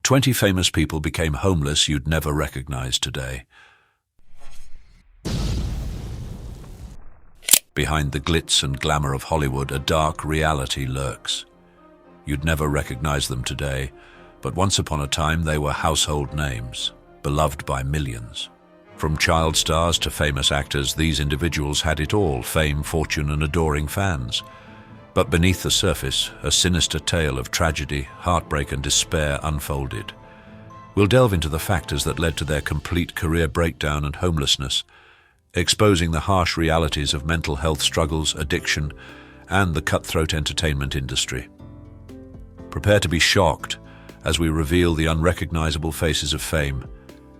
20 famous people became homeless you'd never recognize today. Behind the glitz and glamour of Hollywood, a dark reality lurks. You'd never recognize them today, but once upon a time they were household names, beloved by millions. From child stars to famous actors, these individuals had it all: fame, fortune, and adoring fans. But beneath the surface, a sinister tale of tragedy, heartbreak, and despair unfolded. We'll delve into the factors that led to their complete career breakdown and homelessness, exposing the harsh realities of mental health struggles, addiction, and the cutthroat entertainment industry. Prepare to be shocked as we reveal the unrecognizable faces of fame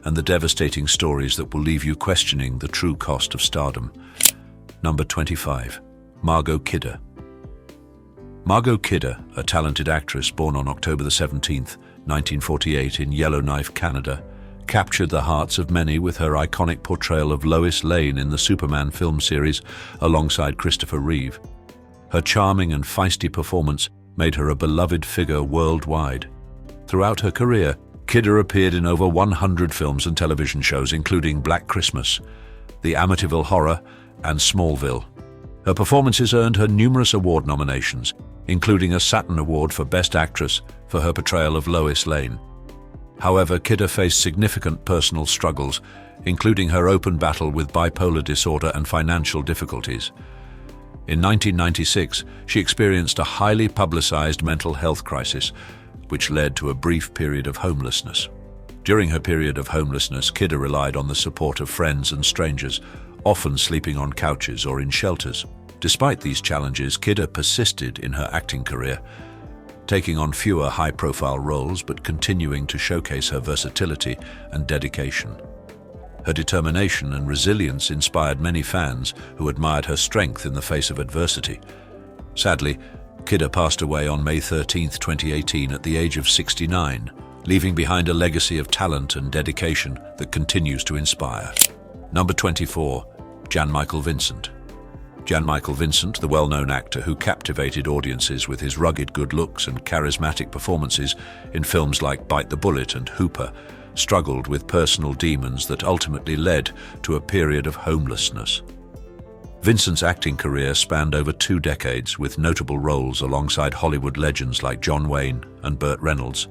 and the devastating stories that will leave you questioning the true cost of stardom. Number 25. Margot Kidder. Margot Kidder, a talented actress born on October 17, 1948 in Yellowknife, Canada, captured the hearts of many with her iconic portrayal of Lois Lane in the Superman film series alongside Christopher Reeve. Her charming and feisty performance made her a beloved figure worldwide. Throughout her career, Kidder appeared in over 100 films and television shows, including Black Christmas, The Amityville Horror, and Smallville. Her performances earned her numerous award nominations, including a Saturn Award for Best Actress for her portrayal of Lois Lane. However, Kidder faced significant personal struggles, including her open battle with bipolar disorder and financial difficulties. In 1996, she experienced a highly publicized mental health crisis, which led to a brief period of homelessness. During her period of homelessness, Kidder relied on the support of friends and strangers, often sleeping on couches or in shelters. Despite these challenges, Kidder persisted in her acting career, taking on fewer high-profile roles but continuing to showcase her versatility and dedication. Her determination and resilience inspired many fans who admired her strength in the face of adversity. Sadly, Kidder passed away on May 13, 2018 at the age of 69, leaving behind a legacy of talent and dedication that continues to inspire. Number 24. Jan Michael Vincent. Jan Michael Vincent, the well-known actor who captivated audiences with his rugged good looks and charismatic performances in films like Bite the Bullet and Hooper, struggled with personal demons that ultimately led to a period of homelessness. Vincent's acting career spanned over 2 decades, with notable roles alongside Hollywood legends like John Wayne and Burt Reynolds.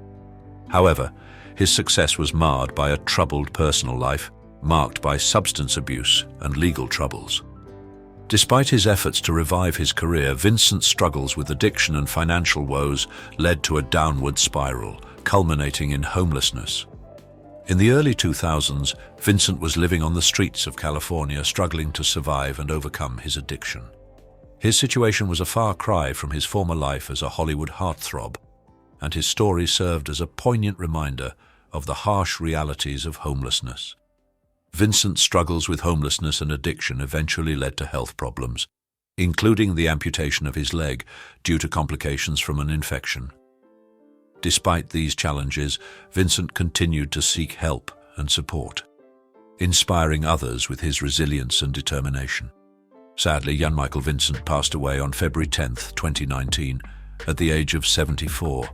However, his success was marred by a troubled personal life, marked by substance abuse and legal troubles. Despite his efforts to revive his career, Vincent's struggles with addiction and financial woes led to a downward spiral, culminating in homelessness. In the early 2000s, Vincent was living on the streets of California, struggling to survive and overcome his addiction. His situation was a far cry from his former life as a Hollywood heartthrob, and his story served as a poignant reminder of the harsh realities of homelessness. Vincent's struggles with homelessness and addiction eventually led to health problems, including the amputation of his leg due to complications from an infection. Despite these challenges, Vincent continued to seek help and support, inspiring others with his resilience and determination. Sadly, Jan Michael Vincent passed away on February 10, 2019, at the age of 74,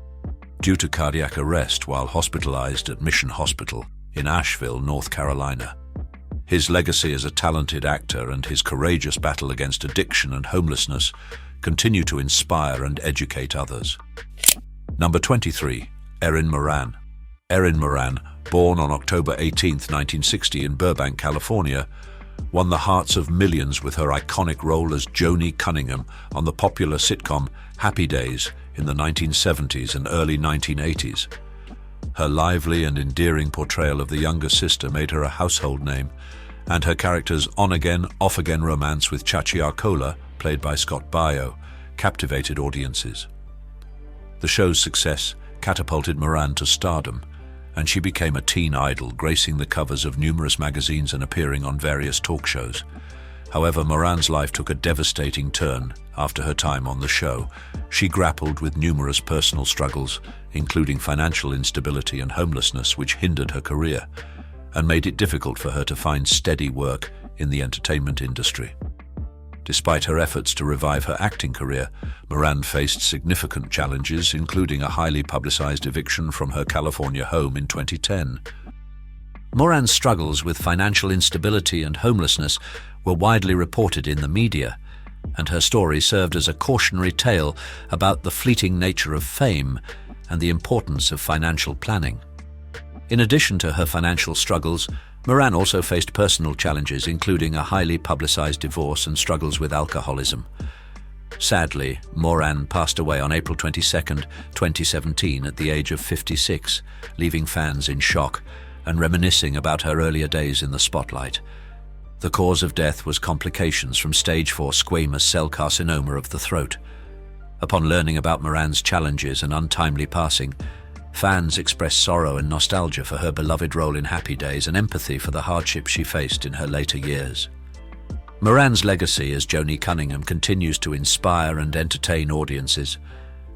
due to cardiac arrest while hospitalized at Mission Hospital in Asheville, North Carolina. His legacy as a talented actor and his courageous battle against addiction and homelessness continue to inspire and educate others. Number 23. Erin Moran. Erin Moran, born on October 18, 1960 in Burbank, California, won the hearts of millions with her iconic role as Joni Cunningham on the popular sitcom Happy Days in the 1970s and early 1980s. Her lively and endearing portrayal of the younger sister made her a household name, and her character's on-again, off-again romance with Chachi Arcola, played by Scott Baio, captivated audiences. The show's success catapulted Moran to stardom, and she became a teen idol, gracing the covers of numerous magazines and appearing on various talk shows. However, Moran's life took a devastating turn after her time on the show. She grappled with numerous personal struggles, including financial instability and homelessness, which hindered her career and made it difficult for her to find steady work in the entertainment industry. Despite her efforts to revive her acting career, Moran faced significant challenges, including a highly publicized eviction from her California home in 2010. Moran's struggles with financial instability and homelessness were widely reported in the media, and her story served as a cautionary tale about the fleeting nature of fame and the importance of financial planning. In addition to her financial struggles, Moran also faced personal challenges, including a highly publicized divorce and struggles with alcoholism. Sadly, Moran passed away on April 22, 2017, at the age of 56, leaving fans in shock and reminiscing about her earlier days in the spotlight. The cause of death was complications from stage 4 squamous cell carcinoma of the throat. Upon learning about Moran's challenges and untimely passing, fans expressed sorrow and nostalgia for her beloved role in Happy Days and empathy for the hardships she faced in her later years. Moran's legacy as Joni Cunningham continues to inspire and entertain audiences,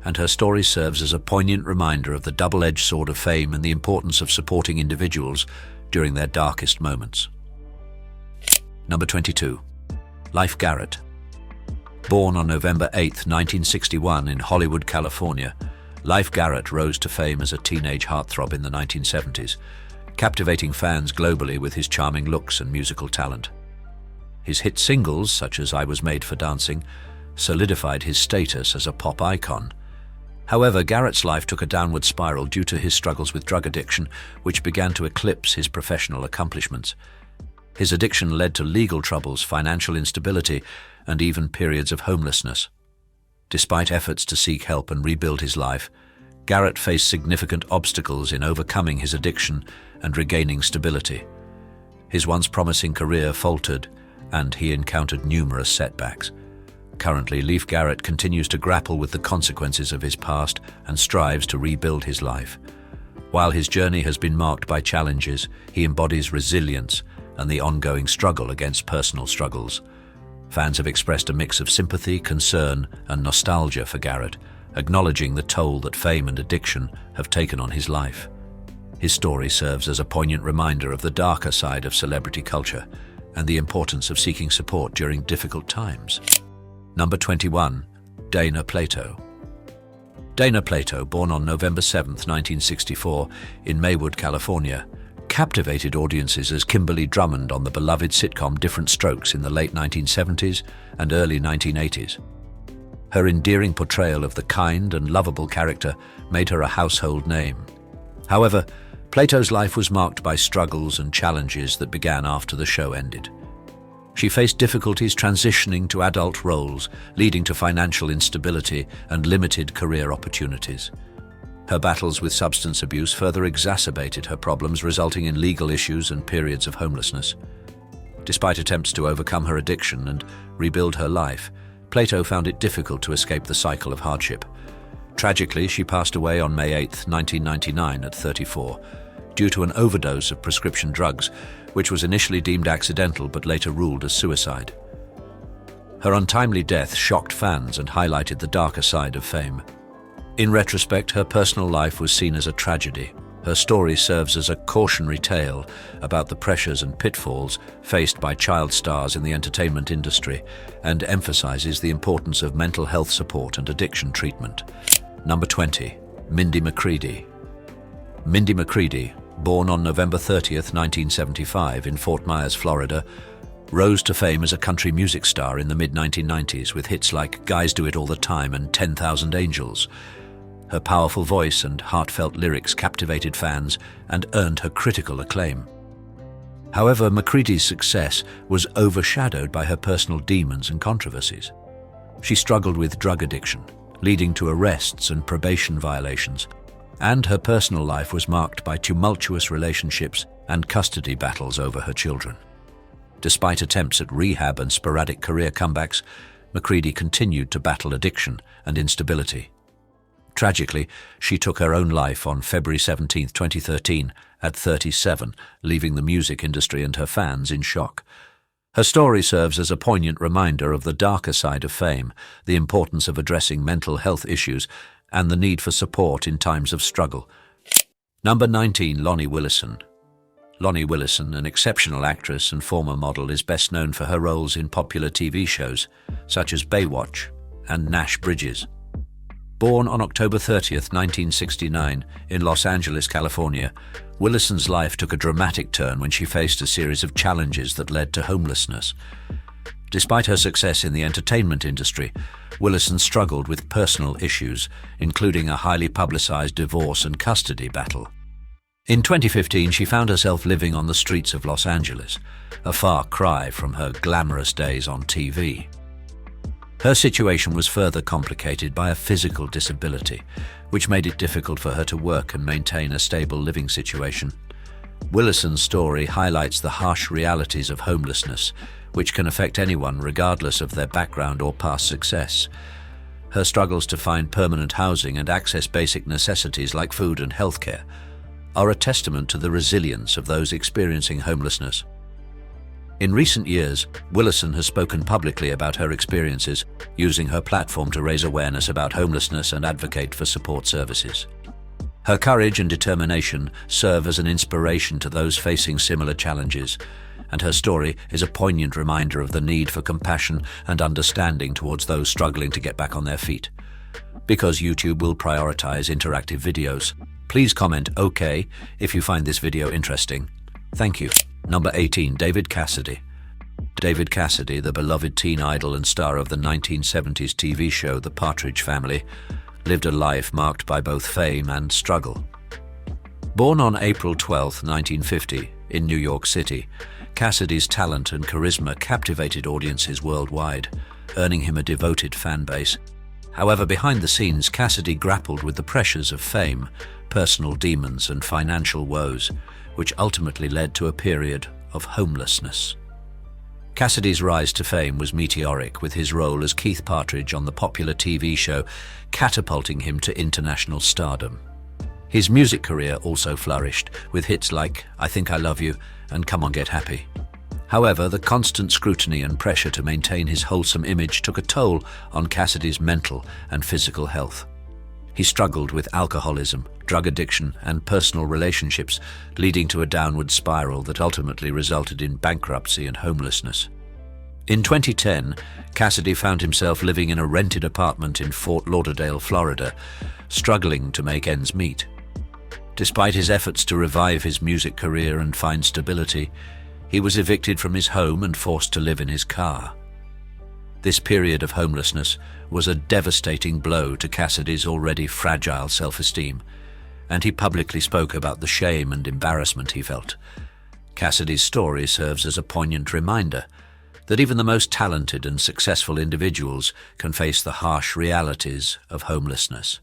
and her story serves as a poignant reminder of the double-edged sword of fame and the importance of supporting individuals during their darkest moments. Number 22. Leif Garrett. Born on November 8, 1961 in Hollywood, California, Leif Garrett rose to fame as a teenage heartthrob in the 1970s, captivating fans globally with his charming looks and musical talent. His hit singles, such as I Was Made for Dancing, solidified his status as a pop icon. However, Garrett's life took a downward spiral due to his struggles with drug addiction, which began to eclipse his professional accomplishments. His addiction led to legal troubles, financial instability, and even periods of homelessness. Despite efforts to seek help and rebuild his life, Garrett faced significant obstacles in overcoming his addiction and regaining stability. His once promising career faltered, and he encountered numerous setbacks. Currently, Leif Garrett continues to grapple with the consequences of his past and strives to rebuild his life. While his journey has been marked by challenges, he embodies resilience and the ongoing struggle against personal struggles. Fans have expressed a mix of sympathy, concern, and nostalgia for Garrett, acknowledging the toll that fame and addiction have taken on his life. His story serves as a poignant reminder of the darker side of celebrity culture and the importance of seeking support during difficult times. Number 21. Dana Plato. Dana Plato, born on November 7, 1964, in Maywood, California, captivated audiences as Kimberly Drummond on the beloved sitcom Different Strokes in the late 1970s and early 1980s. Her endearing portrayal of the kind and lovable character made her a household name. However, Plato's life was marked by struggles and challenges that began after the show ended. She faced difficulties transitioning to adult roles, leading to financial instability and limited career opportunities. Her battles with substance abuse further exacerbated her problems, resulting in legal issues and periods of homelessness. Despite attempts to overcome her addiction and rebuild her life, Plato found it difficult to escape the cycle of hardship. Tragically, she passed away on May 8, 1999 at 34, due to an overdose of prescription drugs, which was initially deemed accidental but later ruled as suicide. Her untimely death shocked fans and highlighted the darker side of fame. In retrospect, her personal life was seen as a tragedy. Her story serves as a cautionary tale about the pressures and pitfalls faced by child stars in the entertainment industry and emphasizes the importance of mental health support and addiction treatment. Number 20. Mindy McCready. Mindy McCready, born on November 30, 1975 in Fort Myers, Florida, rose to fame as a country music star in the mid-1990s with hits like Guys Do It All the Time and 10,000 Angels. Her powerful voice and heartfelt lyrics captivated fans and earned her critical acclaim. However, McCready's success was overshadowed by her personal demons and controversies. She struggled with drug addiction, leading to arrests and probation violations, and her personal life was marked by tumultuous relationships and custody battles over her children. Despite attempts at rehab and sporadic career comebacks, McCready continued to battle addiction and instability. Tragically, she took her own life on February 17, 2013, at 37, leaving the music industry and her fans in shock. Her story serves as a poignant reminder of the darker side of fame, the importance of addressing mental health issues, and the need for support in times of struggle. Number 19. Lonnie Willison. Lonnie Willison, an exceptional actress and former model, is best known for her roles in popular TV shows such as Baywatch and Nash Bridges. Born on October 30th, 1969, in Los Angeles, California, Willison's life took a dramatic turn when she faced a series of challenges that led to homelessness. Despite her success in the entertainment industry, Willison struggled with personal issues, including a highly publicized divorce and custody battle. In 2015, she found herself living on the streets of Los Angeles, a far cry from her glamorous days on TV. Her situation was further complicated by a physical disability, which made it difficult for her to work and maintain a stable living situation. Willison's story highlights the harsh realities of homelessness, which can affect anyone regardless of their background or past success. Her struggles to find permanent housing and access basic necessities like food and healthcare are a testament to the resilience of those experiencing homelessness. In recent years, Willison has spoken publicly about her experiences, using her platform to raise awareness about homelessness and advocate for support services. Her courage and determination serve as an inspiration to those facing similar challenges, and her story is a poignant reminder of the need for compassion and understanding towards those struggling to get back on their feet. Because YouTube will prioritize interactive videos, please comment OK if you find this video interesting. Thank you. Number 18. David Cassidy. David Cassidy, the beloved teen idol and star of the 1970s TV show The Partridge Family, lived a life marked by both fame and struggle. Born on April 12, 1950, in New York City, Cassidy's talent and charisma captivated audiences worldwide, earning him a devoted fan base. However, behind the scenes, Cassidy grappled with the pressures of fame, personal demons, and financial woes, which ultimately led to a period of homelessness. Cassidy's rise to fame was meteoric, with his role as Keith Partridge on the popular TV show catapulting him to international stardom. His music career also flourished, with hits like I Think I Love You and Come On Get Happy. However, the constant scrutiny and pressure to maintain his wholesome image took a toll on Cassidy's mental and physical health. He struggled with alcoholism, drug addiction, and personal relationships, leading to a downward spiral that ultimately resulted in bankruptcy and homelessness. In 2010, Cassidy found himself living in a rented apartment in Fort Lauderdale, Florida, struggling to make ends meet. Despite his efforts to revive his music career and find stability, he was evicted from his home and forced to live in his car. This period of homelessness was a devastating blow to Cassidy's already fragile self-esteem, and he publicly spoke about the shame and embarrassment he felt. Cassidy's story serves as a poignant reminder that even the most talented and successful individuals can face the harsh realities of homelessness.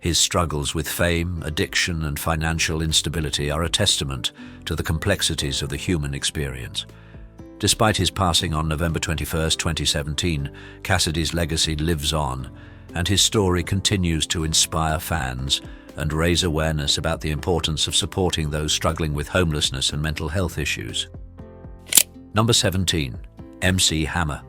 His struggles with fame, addiction, and financial instability are a testament to the complexities of the human experience. Despite his passing on November 21, 2017, Cassidy's legacy lives on, and his story continues to inspire fans and raise awareness about the importance of supporting those struggling with homelessness and mental health issues. Number 17. MC Hammer.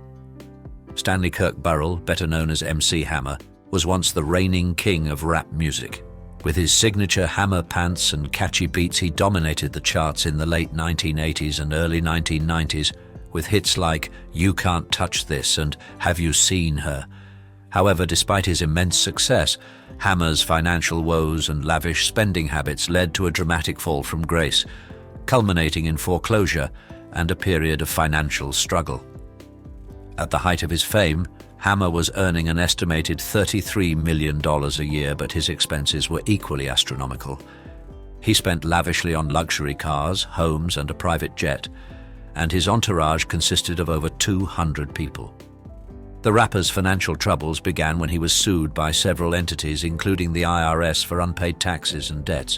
Stanley Kirk Burrell, better known as MC Hammer, was once the reigning king of rap music. With his signature hammer pants and catchy beats, he dominated the charts in the late 1980s and early 1990s with hits like You Can't Touch This and Have You Seen Her? However, despite his immense success, Hammer's financial woes and lavish spending habits led to a dramatic fall from grace, culminating in foreclosure and a period of financial struggle. At the height of his fame, Hammer was earning an estimated $33 million a year, but his expenses were equally astronomical. He spent lavishly on luxury cars, homes, and a private jet, and his entourage consisted of over 200 people. The rapper's financial troubles began when he was sued by several entities, including the IRS, for unpaid taxes and debts.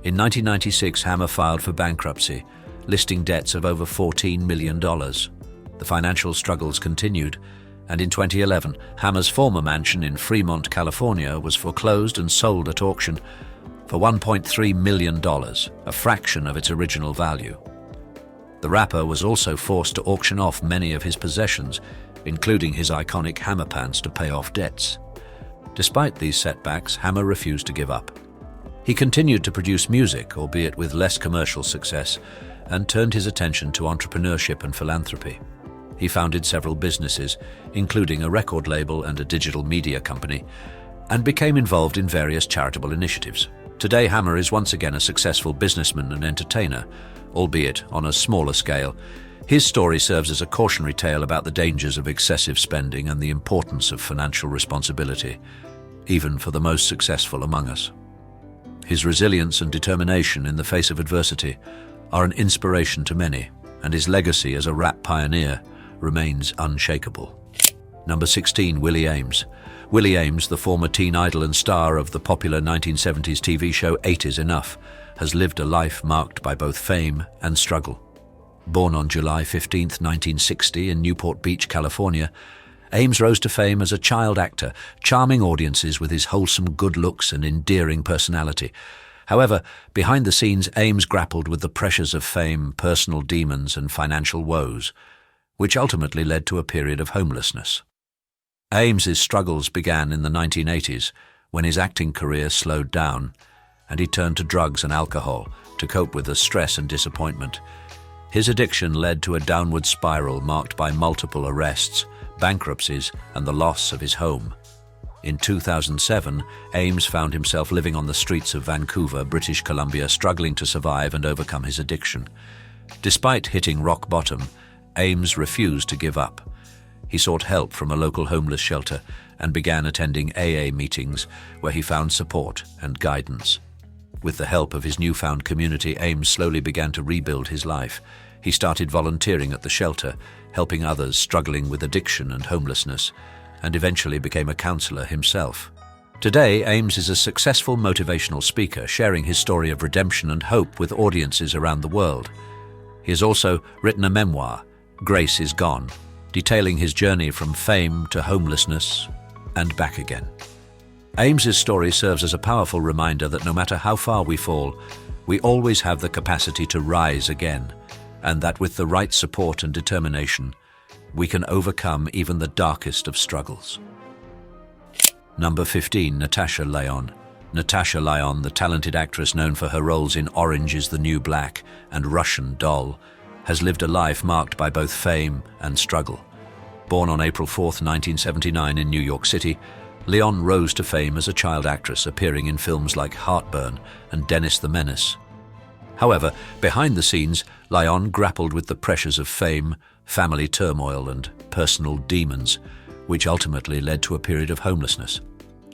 In 1996, Hammer filed for bankruptcy, listing debts of over $14 million. The financial struggles continued, and in 2011, Hammer's former mansion in Fremont, California, was foreclosed and sold at auction for $1.3 million, a fraction of its original value. The rapper was also forced to auction off many of his possessions, including his iconic hammer pants, to pay off debts. Despite these setbacks, Hammer refused to give up. He continued to produce music, albeit with less commercial success, and turned his attention to entrepreneurship and philanthropy. He founded several businesses, including a record label and a digital media company, and became involved in various charitable initiatives. Today, Hammer is once again a successful businessman and entertainer, albeit on a smaller scale. His story serves as a cautionary tale about the dangers of excessive spending and the importance of financial responsibility, even for the most successful among us. His resilience and determination in the face of adversity are an inspiration to many, and his legacy as a rap pioneer remains unshakable. Number 16, Willie Ames. Willie Ames, the former teen idol and star of the popular 1970s TV show 8 Is Enough, has lived a life marked by both fame and struggle. Born on July 15, 1960 in Newport Beach, California, Ames rose to fame as a child actor, charming audiences with his wholesome good looks and endearing personality. However, behind the scenes, Ames grappled with the pressures of fame, personal demons, and financial woes, which ultimately led to a period of homelessness. Ames's struggles began in the 1980s, when his acting career slowed down, and he turned to drugs and alcohol to cope with the stress and disappointment. His addiction led to a downward spiral marked by multiple arrests, bankruptcies, and the loss of his home. In 2007, Ames found himself living on the streets of Vancouver, British Columbia, struggling to survive and overcome his addiction. Despite hitting rock bottom, Ames refused to give up. He sought help from a local homeless shelter and began attending AA meetings where he found support and guidance. With the help of his newfound community, Ames slowly began to rebuild his life. He started volunteering at the shelter, helping others struggling with addiction and homelessness, and eventually became a counselor himself. Today, Ames is a successful motivational speaker, sharing his story of redemption and hope with audiences around the world. He has also written a memoir, Grace is Gone, detailing his journey from fame to homelessness and back again. Ames's story serves as a powerful reminder that no matter how far we fall, we always have the capacity to rise again, and that with the right support and determination, we can overcome even the darkest of struggles. Number 15, Natasha Lyonne. Natasha Lyonne, the talented actress known for her roles in Orange is the New Black and Russian Doll, has lived a life marked by both fame and struggle. Born on April 4, 1979 in New York City, Lyonne rose to fame as a child actress, appearing in films like Heartburn and Dennis the Menace. However, behind the scenes, Lyonne grappled with the pressures of fame, family turmoil, and personal demons, which ultimately led to a period of homelessness.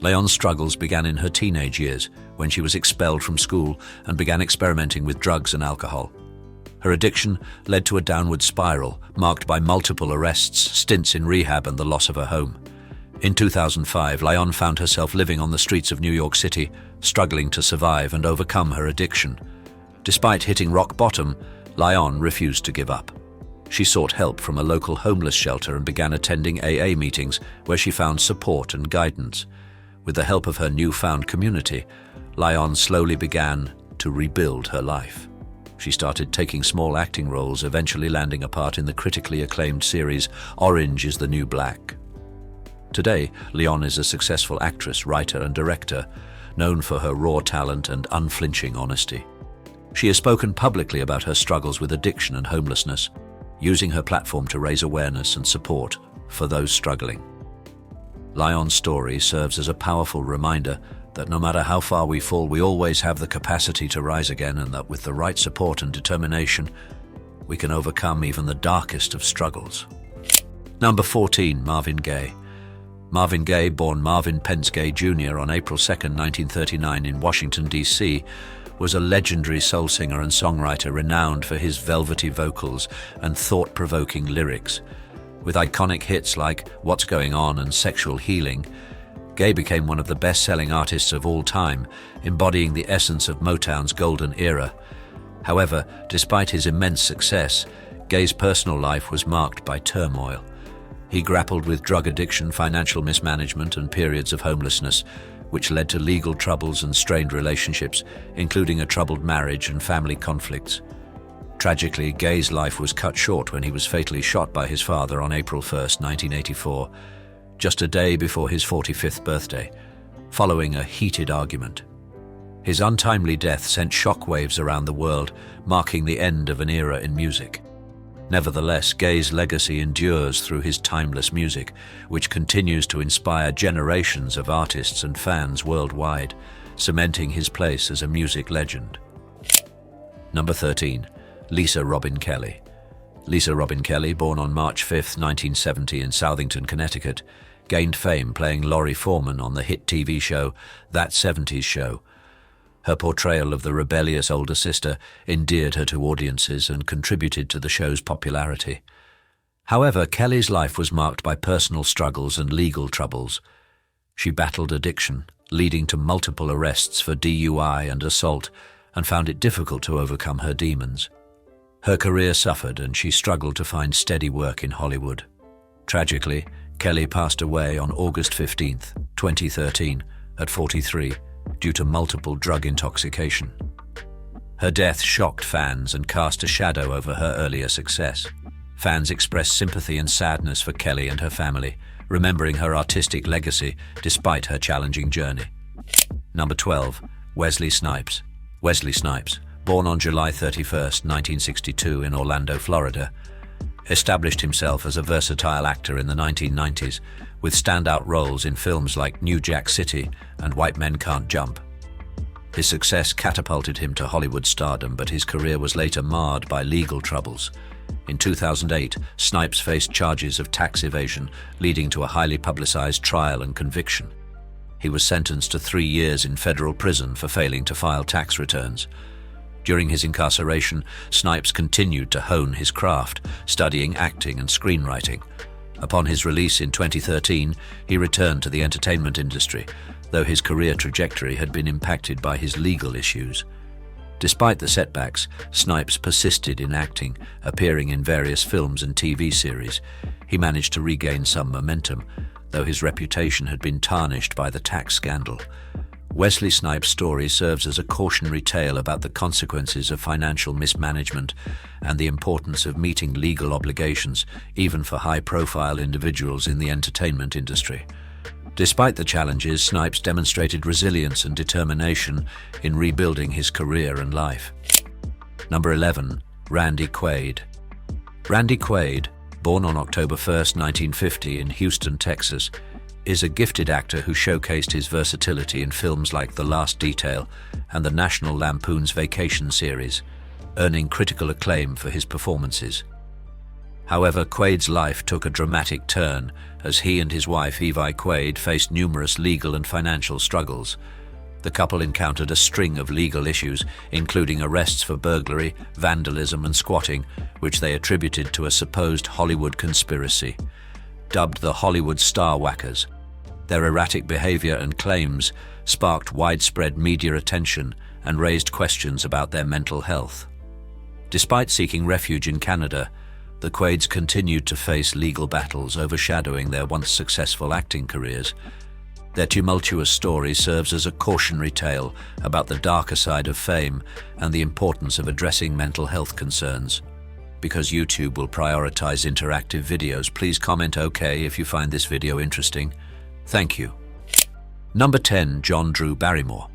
Lyonne's struggles began in her teenage years, when she was expelled from school and began experimenting with drugs and alcohol. Her addiction led to a downward spiral, marked by multiple arrests, stints in rehab, and the loss of her home. In 2005, Lyonne found herself living on the streets of New York City, struggling to survive and overcome her addiction. Despite hitting rock bottom, Lyonne refused to give up. She sought help from a local homeless shelter and began attending AA meetings where she found support and guidance. With the help of her newfound community, Lyonne slowly began to rebuild her life. She started taking small acting roles, eventually landing a part in the critically acclaimed series Orange is the New Black. Today, Lyonne is a successful actress, writer, and director, known for her raw talent and unflinching honesty. She has spoken publicly about her struggles with addiction and homelessness, using her platform to raise awareness and support for those struggling. Lyonne's story serves as a powerful reminder that no matter how far we fall, we always have the capacity to rise again, and that with the right support and determination, we can overcome even the darkest of struggles. Number 14, Marvin Gaye. Marvin Gaye, born Marvin Pence Gaye Jr. on April 2, 1939 in Washington, D.C., was a legendary soul singer and songwriter renowned for his velvety vocals and thought-provoking lyrics. With iconic hits like What's Going On and Sexual Healing, Gaye became one of the best-selling artists of all time, embodying the essence of Motown's golden era. However, despite his immense success, Gaye's personal life was marked by turmoil. He grappled with drug addiction, financial mismanagement, and periods of homelessness, which led to legal troubles and strained relationships, including a troubled marriage and family conflicts. Tragically, Gaye's life was cut short when he was fatally shot by his father on April 1, 1984, just a day before his 45th birthday, following a heated argument. His untimely death sent shockwaves around the world, marking the end of an era in music. Nevertheless, Gaye's legacy endures through his timeless music, which continues to inspire generations of artists and fans worldwide, cementing his place as a music legend. Number 13. Lisa Robin Kelly. Lisa Robin Kelly, born on March 5, 1970 in Southington, Connecticut, gained fame playing Laurie Foreman on the hit TV show That 70s Show. Her portrayal of the rebellious older sister endeared her to audiences and contributed to the show's popularity. However, Kelly's life was marked by personal struggles and legal troubles. She battled addiction, leading to multiple arrests for DUI and assault, and found it difficult to overcome her demons. Her career suffered and she struggled to find steady work in Hollywood. Tragically, Kelly passed away on August 15, 2013, at 43, due to multiple drug intoxication. Her death shocked fans and cast a shadow over her earlier success. Fans expressed sympathy and sadness for Kelly and her family, remembering her artistic legacy despite her challenging journey. Number 12. Wesley Snipes. Wesley Snipes, born on July 31, 1962 in Orlando, Florida, established himself as a versatile actor in the 1990s, with standout roles in films like New Jack City and White Men Can't Jump. His success catapulted him to Hollywood stardom, but his career was later marred by legal troubles. In 2008, Snipes faced charges of tax evasion, leading to a highly publicized trial and conviction. He was sentenced to 3 years in federal prison for failing to file tax returns. During his incarceration, Snipes continued to hone his craft, studying acting and screenwriting. Upon his release in 2013, he returned to the entertainment industry, though his career trajectory had been impacted by his legal issues. Despite the setbacks, Snipes persisted in acting, appearing in various films and TV series. He managed to regain some momentum, though his reputation had been tarnished by the tax scandal. Wesley Snipes' story serves as a cautionary tale about the consequences of financial mismanagement and the importance of meeting legal obligations, even for high-profile individuals in the entertainment industry. Despite the challenges, Snipes demonstrated resilience and determination in rebuilding his career and life. Number 11. Randy Quaid. Randy Quaid, born on October 1, 1950 in Houston, Texas, is a gifted actor who showcased his versatility in films like The Last Detail and the National Lampoon's Vacation series, earning critical acclaim for his performances. However, Quaid's life took a dramatic turn as he and his wife, Evie Quaid, faced numerous legal and financial struggles. The couple encountered a string of legal issues, including arrests for burglary, vandalism, and squatting, which they attributed to a supposed Hollywood conspiracy. Dubbed the Hollywood Star Whackers, their erratic behavior and claims sparked widespread media attention and raised questions about their mental health. Despite seeking refuge in Canada, the Quaids continued to face legal battles overshadowing their once successful acting careers. Their tumultuous story serves as a cautionary tale about the darker side of fame and the importance of addressing mental health concerns. Because YouTube will prioritize interactive videos, please comment OK if you find this video interesting. Thank you. Number 10. John Drew Barrymore.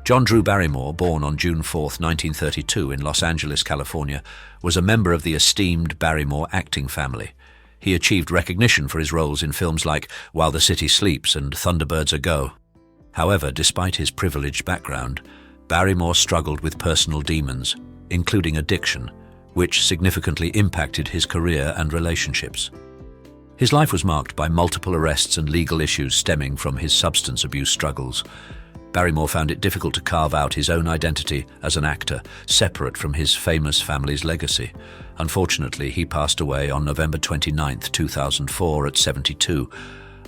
John Drew Barrymore, born on June 4, 1932 in Los Angeles, California, was a member of the esteemed Barrymore acting family. He achieved recognition for his roles in films like While the City Sleeps and Thunderbirds A Go. However, despite his privileged background, Barrymore struggled with personal demons, including addiction, which significantly impacted his career and relationships. His life was marked by multiple arrests and legal issues stemming from his substance abuse struggles. Barrymore found it difficult to carve out his own identity as an actor, separate from his famous family's legacy. Unfortunately, he passed away on November 29, 2004 at 72,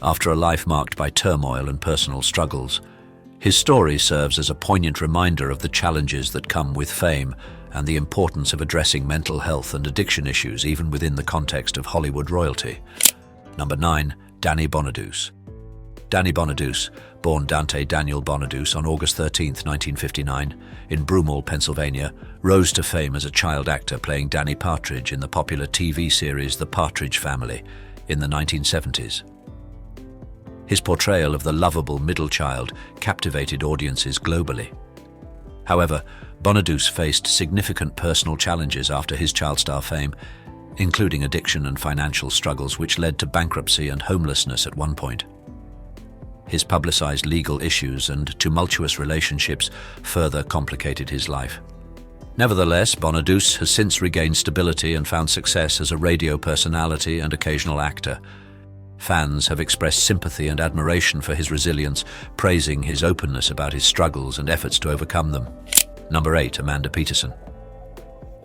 after a life marked by turmoil and personal struggles. His story serves as a poignant reminder of the challenges that come with fame and the importance of addressing mental health and addiction issues even within the context of Hollywood royalty. Number 9. Danny Bonaduce. Danny Bonaduce, born Dante Daniel Bonaduce on August 13, 1959, in Broomall, Pennsylvania, rose to fame as a child actor playing Danny Partridge in the popular TV series The Partridge Family in the 1970s. His portrayal of the lovable middle child captivated audiences globally. However, Bonaduce faced significant personal challenges after his child star fame, including addiction and financial struggles which led to bankruptcy and homelessness at one point. His publicized legal issues and tumultuous relationships further complicated his life. Nevertheless, Bonaduce has since regained stability and found success as a radio personality and occasional actor. Fans have expressed sympathy and admiration for his resilience, praising his openness about his struggles and efforts to overcome them. Number 8. Amanda Peterson.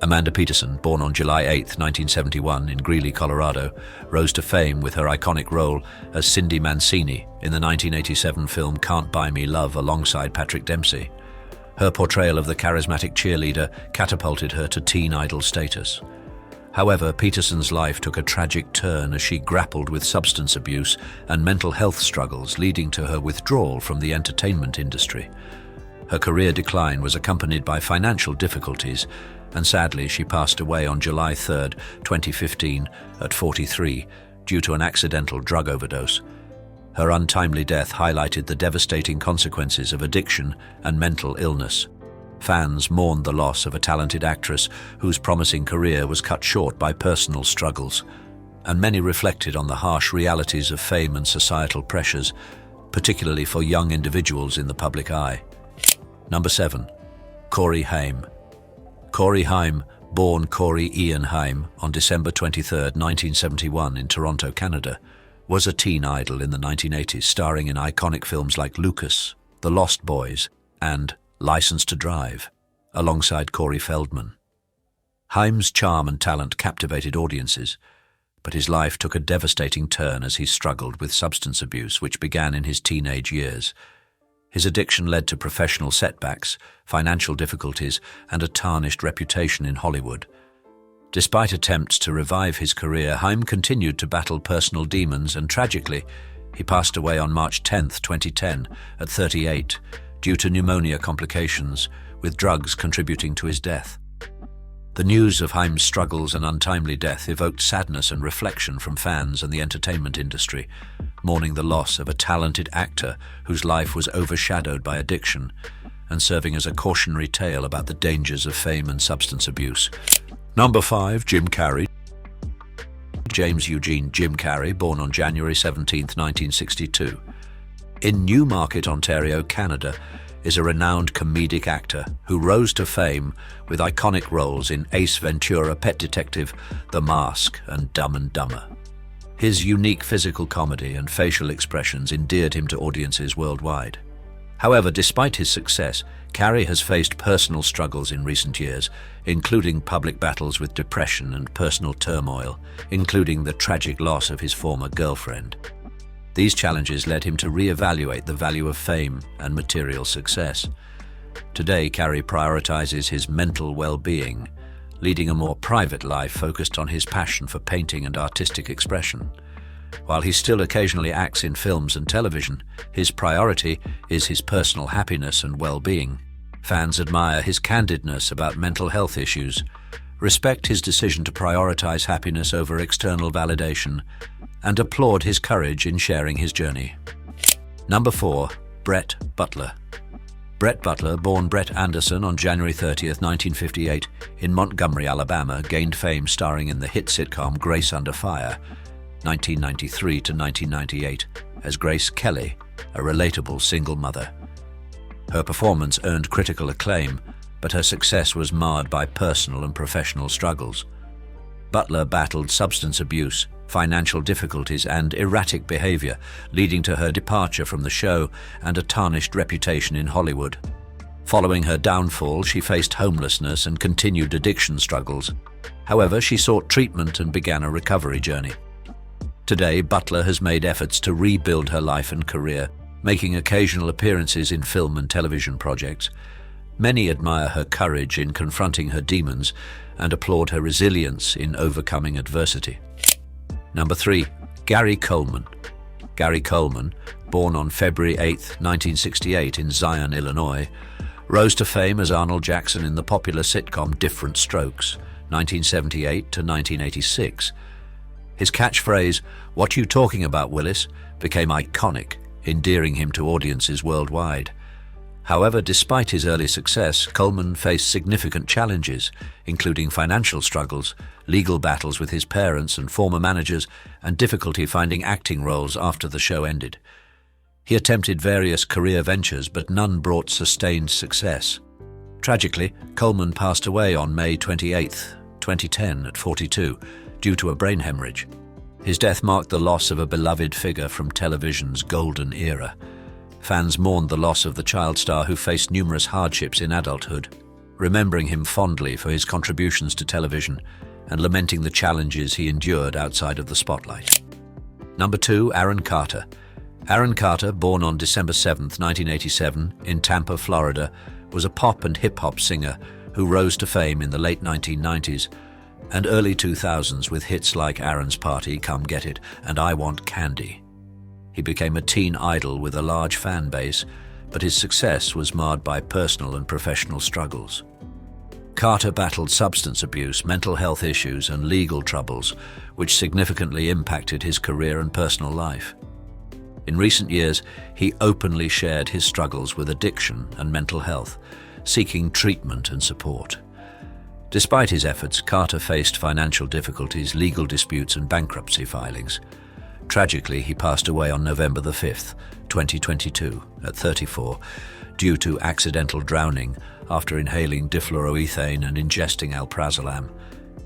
Amanda Peterson, born on July 8, 1971 in Greeley, Colorado, rose to fame with her iconic role as Cindy Mancini in the 1987 film Can't Buy Me Love alongside Patrick Dempsey. Her portrayal of the charismatic cheerleader catapulted her to teen idol status. However, Peterson's life took a tragic turn as she grappled with substance abuse and mental health struggles, leading to her withdrawal from the entertainment industry. Her career decline was accompanied by financial difficulties, and sadly she passed away on July 3, 2015, at 43, due to an accidental drug overdose. Her untimely death highlighted the devastating consequences of addiction and mental illness. Fans mourned the loss of a talented actress whose promising career was cut short by personal struggles, and many reflected on the harsh realities of fame and societal pressures, particularly for young individuals in the public eye. Number 7. Corey Haim. Corey Haim, born Corey Ian Haim on December 23, 1971 in Toronto, Canada, was a teen idol in the 1980s, starring in iconic films like Lucas, The Lost Boys, and License to Drive, alongside Corey Feldman. Haim's charm and talent captivated audiences, but his life took a devastating turn as he struggled with substance abuse, which began in his teenage years. His addiction led to professional setbacks, financial difficulties, and a tarnished reputation in Hollywood. Despite attempts to revive his career, Haim continued to battle personal demons, and tragically, he passed away on March 10, 2010, at 38, due to pneumonia complications, with drugs contributing to his death. The news of Haim's struggles and untimely death evoked sadness and reflection from fans and the entertainment industry, mourning the loss of a talented actor whose life was overshadowed by addiction, and serving as a cautionary tale about the dangers of fame and substance abuse. Number 5. Jim Carrey. James Eugene Jim Carrey, born on January 17, 1962. In Newmarket, Ontario, Canada, is a renowned comedic actor who rose to fame with iconic roles in Ace Ventura, Pet Detective, The Mask, and Dumb and Dumber. His unique physical comedy and facial expressions endeared him to audiences worldwide. However, despite his success, Carrey has faced personal struggles in recent years, including public battles with depression and personal turmoil, including the tragic loss of his former girlfriend. These challenges led him to re-evaluate the value of fame and material success. Today, Carrey prioritizes his mental well-being, leading a more private life focused on his passion for painting and artistic expression. While he still occasionally acts in films and television, his priority is his personal happiness and well-being. Fans admire his candidness about mental health issues, respect his decision to prioritize happiness over external validation, and applaud his courage in sharing his journey. Number 4. Brett Butler. Brett Butler, born Brett Anderson on January 30, 1958, in Montgomery, Alabama, gained fame starring in the hit sitcom Grace Under Fire, 1993 to 1998, as Grace Kelly, a relatable single mother. Her performance earned critical acclaim, but her success was marred by personal and professional struggles. Butler battled substance abuse, financial difficulties, and erratic behavior, leading to her departure from the show and a tarnished reputation in Hollywood. Following her downfall, she faced homelessness and continued addiction struggles. However, she sought treatment and began a recovery journey. Today, Butler has made efforts to rebuild her life and career, making occasional appearances in film and television projects. Many admire her courage in confronting her demons and applaud her resilience in overcoming adversity. Number 3. Gary Coleman. Gary Coleman, born on February 8, 1968 in Zion, Illinois, rose to fame as Arnold Jackson in the popular sitcom Different Strokes, 1978 to 1986. His catchphrase, "What you talking about, Willis?" became iconic, endearing him to audiences worldwide. However, despite his early success, Coleman faced significant challenges, including financial struggles, legal battles with his parents and former managers, and difficulty finding acting roles after the show ended. He attempted various career ventures, but none brought sustained success. Tragically, Coleman passed away on May 28, 2010, at 42, due to a brain hemorrhage. His death marked the loss of a beloved figure from television's golden era. Fans mourned the loss of the child star who faced numerous hardships in adulthood, remembering him fondly for his contributions to television and lamenting the challenges he endured outside of the spotlight. Number 2, Aaron Carter. Aaron Carter, born on December 7, 1987, in Tampa, Florida, was a pop and hip-hop singer who rose to fame in the late 1990s and early 2000s with hits like Aaron's Party, Come Get It, and I Want Candy. He became a teen idol with a large fan base, but his success was marred by personal and professional struggles. Carter battled substance abuse, mental health issues, and legal troubles, which significantly impacted his career and personal life. In recent years, he openly shared his struggles with addiction and mental health, seeking treatment and support. Despite his efforts, Carter faced financial difficulties, legal disputes, and bankruptcy filings. Tragically, he passed away on November 5, 2022, at 34, due to accidental drowning after inhaling difluoroethane and ingesting alprazolam.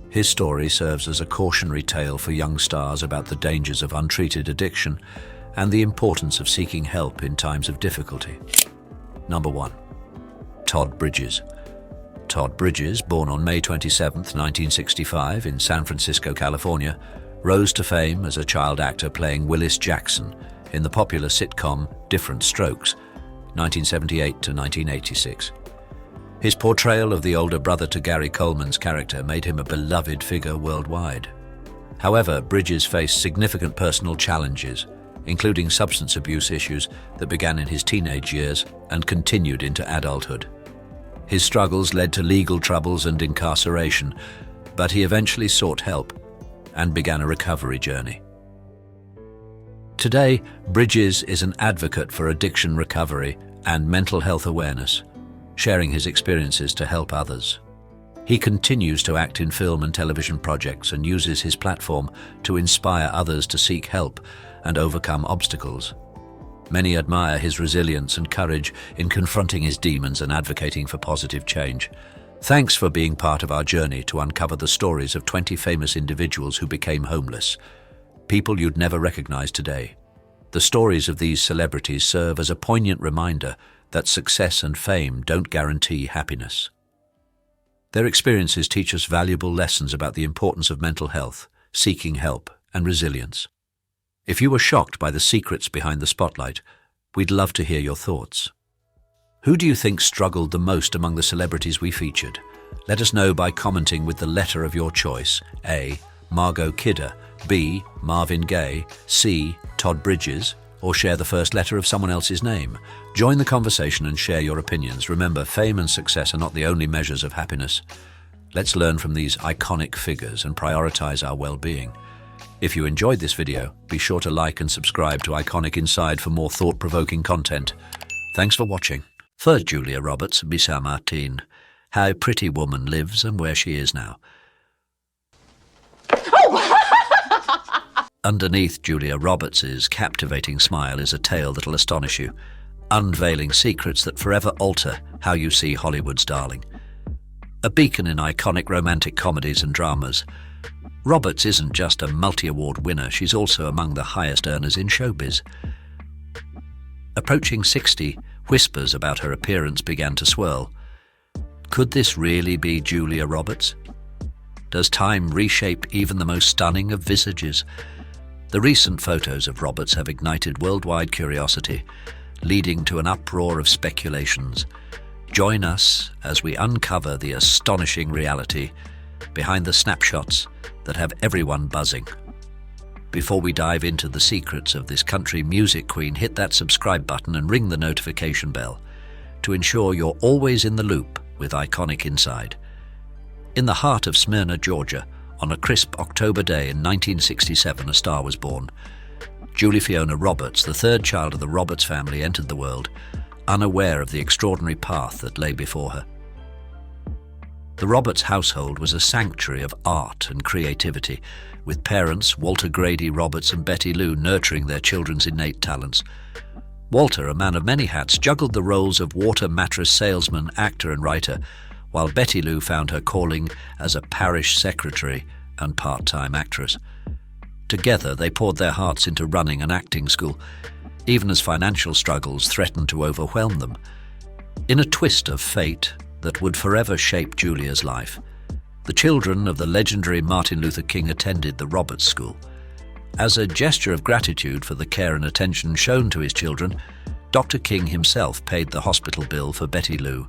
His story serves as a cautionary tale for young stars about the dangers of untreated addiction and the importance of seeking help in times of difficulty. Number 1. Todd Bridges. Todd Bridges, born on May 27, 1965, in San Francisco, California, rose to fame as a child actor playing Willis Jackson in the popular sitcom Different Strokes, 1978 to 1986. His portrayal of the older brother to Gary Coleman's character made him a beloved figure worldwide. However, Bridges faced significant personal challenges, including substance abuse issues that began in his teenage years and continued into adulthood. His struggles led to legal troubles and incarceration, but he eventually sought help and began a recovery journey. Today, Bridges is an advocate for addiction recovery and mental health awareness, sharing his experiences to help others. He continues to act in film and television projects and uses his platform to inspire others to seek help and overcome obstacles. Many admire his resilience and courage in confronting his demons and advocating for positive change. Thanks for being part of our journey to uncover the stories of 20 famous individuals who became homeless, people you'd never recognize today. The stories of these celebrities serve as a poignant reminder that success and fame don't guarantee happiness. Their experiences teach us valuable lessons about the importance of mental health, seeking help, and resilience. If you were shocked by the secrets behind the spotlight, we'd love to hear your thoughts. Who do you think struggled the most among the celebrities we featured? Let us know by commenting with the letter of your choice: A. Margot Kidder, B. Marvin Gaye, C. Todd Bridges, or share the first letter of someone else's name. Join the conversation and share your opinions. Remember, fame and success are not the only measures of happiness. Let's learn from these iconic figures and prioritize our well-being. If you enjoyed this video, be sure to like and subscribe to Iconic Inside for more thought-provoking content. Thanks for watching. For Julia Roberts, Bisa Martin, how Pretty Woman lives and where she is now. Underneath Julia Roberts' captivating smile is a tale that'll astonish you, unveiling secrets that forever alter how you see Hollywood's darling. A beacon in iconic romantic comedies and dramas, Roberts isn't just a multi-award winner, she's also among the highest earners in showbiz. Approaching 60, whispers about her appearance began to swirl. Could this really be Julia Roberts? Does time reshape even the most stunning of visages? The recent photos of Roberts have ignited worldwide curiosity, leading to an uproar of speculations. Join us as we uncover the astonishing reality behind the snapshots that have everyone buzzing. Before we dive into the secrets of this country music queen, hit that subscribe button and ring the notification bell to ensure you're always in the loop with Iconic Inside. In the heart of Smyrna, Georgia, on a crisp October day in 1967, a star was born. Julie Fiona Roberts, the third child of the Roberts family, entered the world, unaware of the extraordinary path that lay before her. The Roberts household was a sanctuary of art and creativity, with parents Walter Grady Roberts and Betty Lou nurturing their children's innate talents. Walter, a man of many hats, juggled the roles of water mattress salesman, actor and writer, while Betty Lou found her calling as a parish secretary and part-time actress. Together they poured their hearts into running an acting school, even as financial struggles threatened to overwhelm them. In a twist of fate that would forever shape Julia's life, the children of the legendary Martin Luther King attended the Roberts School. As a gesture of gratitude for the care and attention shown to his children, Dr. King himself paid the hospital bill for Betty Lou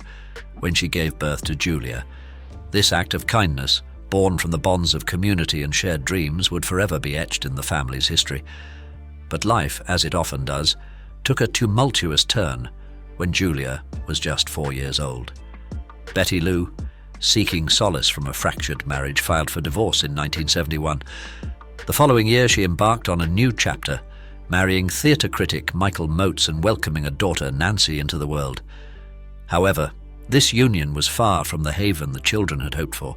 when she gave birth to Julia. This act of kindness, born from the bonds of community and shared dreams, would forever be etched in the family's history. But life, as it often does, took a tumultuous turn when Julia was just 4 years old. Betty Lou, seeking solace from a fractured marriage, filed for divorce in 1971. The following year she embarked on a new chapter, marrying theatre critic Michael Motes and welcoming a daughter, Nancy, into the world. However, this union was far from the haven the children had hoped for.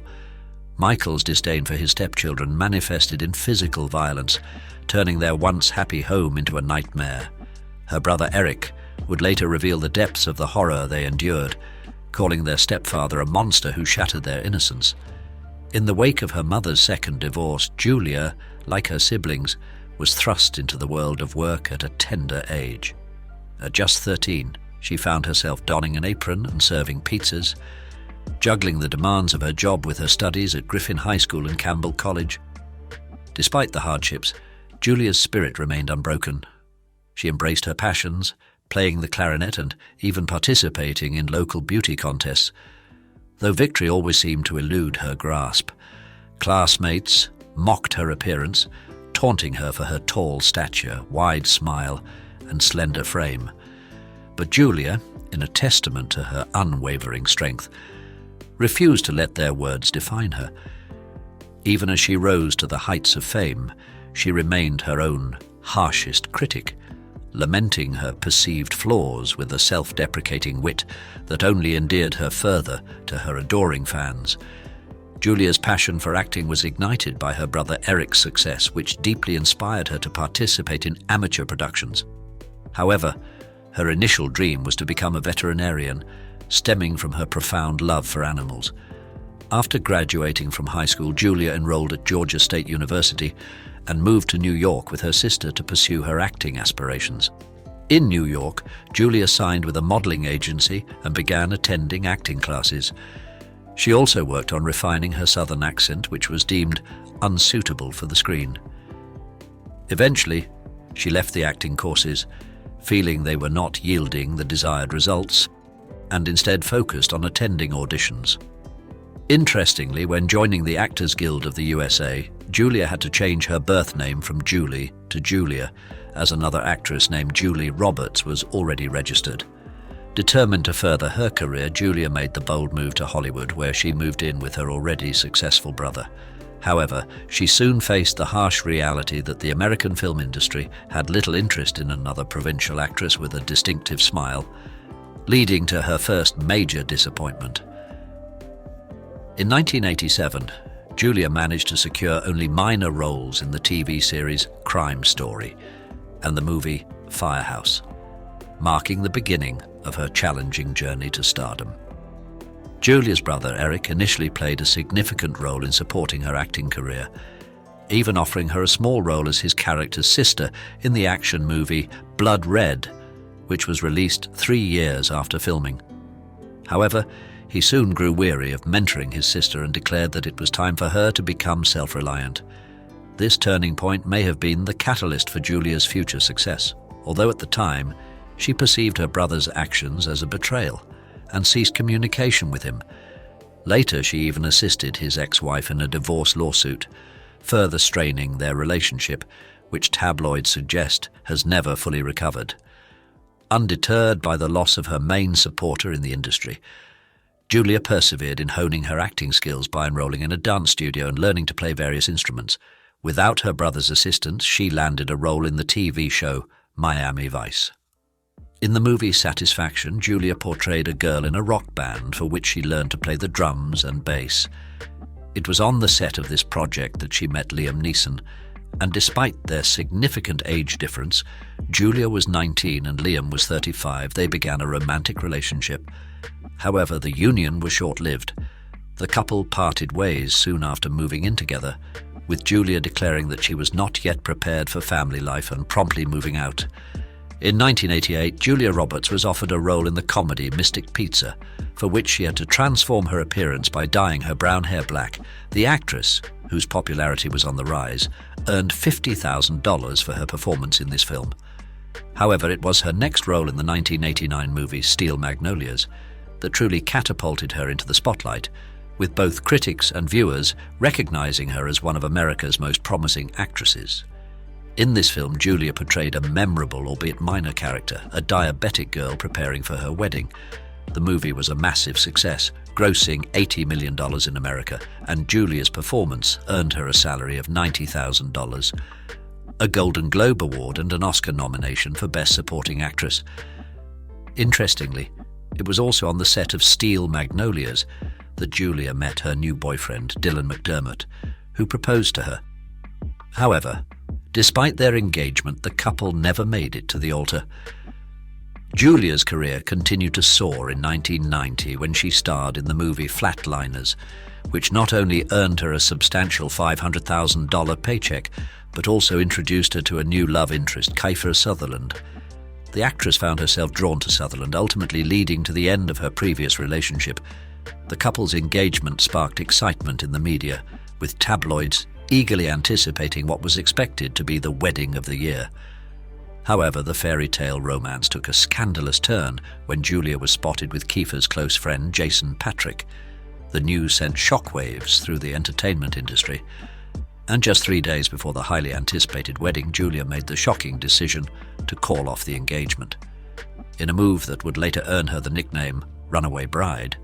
Michael's disdain for his stepchildren manifested in physical violence, turning their once happy home into a nightmare. Her brother Eric would later reveal the depths of the horror they endured, calling their stepfather a monster who shattered their innocence. In the wake of her mother's second divorce, Julia, like her siblings, was thrust into the world of work at a tender age. At just 13, she found herself donning an apron and serving pizzas, juggling the demands of her job with her studies at Griffin High School and Campbell College. Despite the hardships, Julia's spirit remained unbroken. She embraced her passions, playing the clarinet and even participating in local beauty contests, though victory always seemed to elude her grasp. Classmates mocked her appearance, taunting her for her tall stature, wide smile, and slender frame. But Julia, in a testament to her unwavering strength, refused to let their words define her. Even as she rose to the heights of fame, she remained her own harshest critic, lamenting her perceived flaws with a self-deprecating wit that only endeared her further to her adoring fans. Julia's passion for acting was ignited by her brother Eric's success, which deeply inspired her to participate in amateur productions. However, her initial dream was to become a veterinarian, stemming from her profound love for animals. After graduating from high school, Julia enrolled at Georgia State University and moved to New York with her sister to pursue her acting aspirations. In New York, Julia signed with a modeling agency and began attending acting classes. She also worked on refining her southern accent, which was deemed unsuitable for the screen. Eventually, she left the acting courses, feeling they were not yielding the desired results, and instead focused on attending auditions. Interestingly, when joining the Actors Guild of the USA, Julia had to change her birth name from Julie to Julia, as another actress named Julie Roberts was already registered. Determined to further her career, Julia made the bold move to Hollywood, where she moved in with her already successful brother. However, she soon faced the harsh reality that the American film industry had little interest in another provincial actress with a distinctive smile, leading to her first major disappointment. In 1987, Julia managed to secure only minor roles in the TV series Crime Story and the movie Firehouse, marking the beginning of her challenging journey to stardom. Julia's brother Eric initially played a significant role in supporting her acting career, even offering her a small role as his character's sister in the action movie Blood Red, which was released 3 years after filming. However, he soon grew weary of mentoring his sister and declared that it was time for her to become self-reliant. This turning point may have been the catalyst for Julia's future success, although at the time, she perceived her brother's actions as a betrayal and ceased communication with him. Later, she even assisted his ex-wife in a divorce lawsuit, further straining their relationship, which tabloids suggest has never fully recovered. Undeterred by the loss of her main supporter in the industry, Julia persevered in honing her acting skills by enrolling in a dance studio and learning to play various instruments. Without her brother's assistance, she landed a role in the TV show Miami Vice. In the movie Satisfaction, Julia portrayed a girl in a rock band for which she learned to play the drums and bass. It was on the set of this project that she met Liam Neeson, and despite their significant age difference, Julia was 19 and Liam was 35, they began a romantic relationship. However, the union was short-lived. The couple parted ways soon after moving in together, with Julia declaring that she was not yet prepared for family life and promptly moving out. In 1988, Julia Roberts was offered a role in the comedy Mystic Pizza, for which she had to transform her appearance by dyeing her brown hair black. The actress, whose popularity was on the rise, earned $50,000 for her performance in this film. However, it was her next role in the 1989 movie Steel Magnolias that truly catapulted her into the spotlight, with both critics and viewers recognizing her as one of America's most promising actresses. In this film, Julia portrayed a memorable, albeit minor character, a diabetic girl preparing for her wedding. The movie was a massive success, grossing $80 million in America, and Julia's performance earned her a salary of $90,000, a Golden Globe Award and an Oscar nomination for Best Supporting Actress. Interestingly, it was also on the set of Steel Magnolias that Julia met her new boyfriend, Dylan McDermott, who proposed to her. However, despite their engagement, the couple never made it to the altar. Julia's career continued to soar in 1990 when she starred in the movie Flatliners, which not only earned her a substantial $500,000 paycheck, but also introduced her to a new love interest, Kiefer Sutherland. The actress found herself drawn to Sutherland, ultimately leading to the end of her previous relationship. The couple's engagement sparked excitement in the media, with tabloids eagerly anticipating what was expected to be the wedding of the year. However, the fairy tale romance took a scandalous turn when Julia was spotted with Kiefer's close friend, Jason Patrick. The news sent shockwaves through the entertainment industry. And just 3 days before the highly anticipated wedding, Julia made the shocking decision to call off the engagement. In a move that would later earn her the nickname Runaway Bride,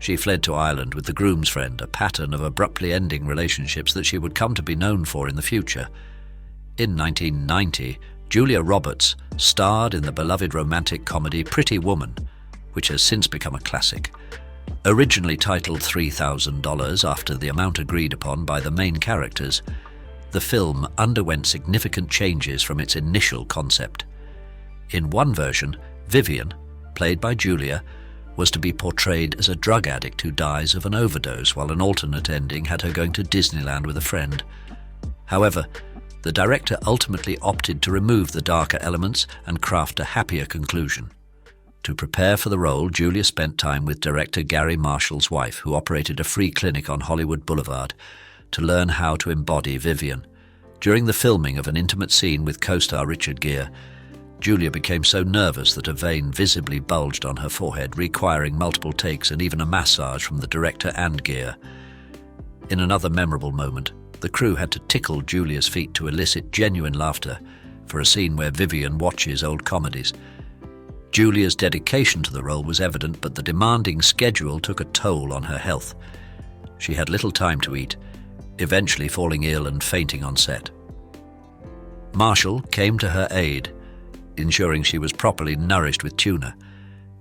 she fled to Ireland with the groom's friend, a pattern of abruptly ending relationships that she would come to be known for in the future. In 1990, Julia Roberts starred in the beloved romantic comedy Pretty Woman, which has since become a classic. Originally titled $3,000 after the amount agreed upon by the main characters, the film underwent significant changes from its initial concept. In one version, Vivian, played by Julia, was to be portrayed as a drug addict who dies of an overdose, while an alternate ending had her going to Disneyland with a friend. However, the director ultimately opted to remove the darker elements and craft a happier conclusion. To prepare for the role, Julia spent time with director Gary Marshall's wife, who operated a free clinic on Hollywood Boulevard, to learn how to embody Vivian. During the filming of an intimate scene with co-star Richard Gere, Julia became so nervous that a vein visibly bulged on her forehead, requiring multiple takes and even a massage from the director and Gere. In another memorable moment, the crew had to tickle Julia's feet to elicit genuine laughter for a scene where Vivian watches old comedies. Julia's dedication to the role was evident, but the demanding schedule took a toll on her health. She had little time to eat, eventually falling ill and fainting on set. Marshall came to her aid, ensuring she was properly nourished with tuna.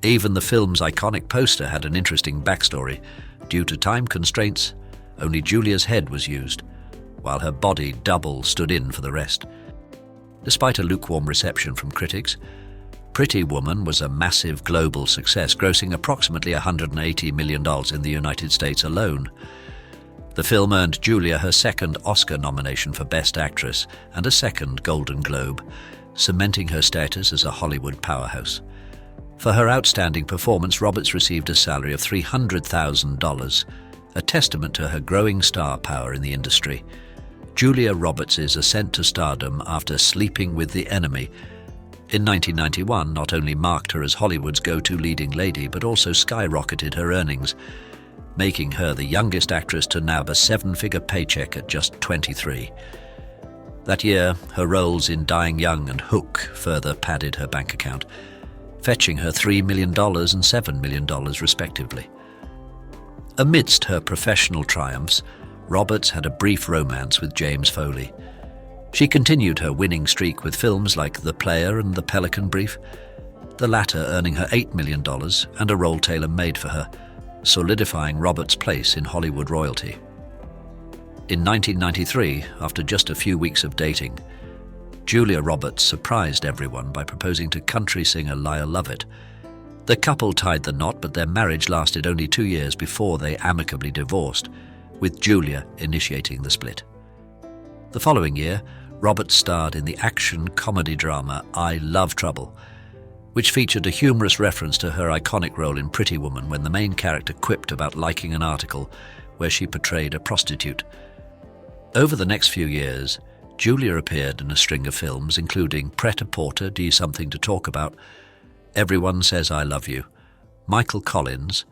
Even the film's iconic poster had an interesting backstory. Due to time constraints, only Julia's head was used, while her body double stood in for the rest. Despite a lukewarm reception from critics, Pretty Woman was a massive global success, grossing approximately $180 million in the United States alone. The film earned Julia her second Oscar nomination for Best Actress and a second Golden Globe, cementing her status as a Hollywood powerhouse. For her outstanding performance, Roberts received a salary of $300,000, a testament to her growing star power in the industry. Julia Roberts' ascent to stardom after Sleeping with the Enemy in 1991 not only marked her as Hollywood's go-to leading lady, but also skyrocketed her earnings, making her the youngest actress to nab a seven-figure paycheck at just 23. That year, her roles in Dying Young and Hook further padded her bank account, fetching her $3 million and $7 million respectively. Amidst her professional triumphs, Roberts had a brief romance with James Foley. She continued her winning streak with films like The Player and The Pelican Brief. the latter earning her $8 million and a role tailor-made for her, solidifying Roberts' place in Hollywood royalty. In 1993, after just a few weeks of dating, Julia Roberts surprised everyone by proposing to country singer Lyle Lovett. The couple tied the knot, but their marriage lasted only 2 years before they amicably divorced, with Julia initiating the split. The following year, Roberts starred in the action-comedy drama I Love Trouble, which featured a humorous reference to her iconic role in Pretty Woman when the main character quipped about liking an article where she portrayed a prostitute. Over the next few years, Julia appeared in a string of films, including Pret-a-Porter, Do You Something to Talk About, Everyone Says I Love You, Michael Collins,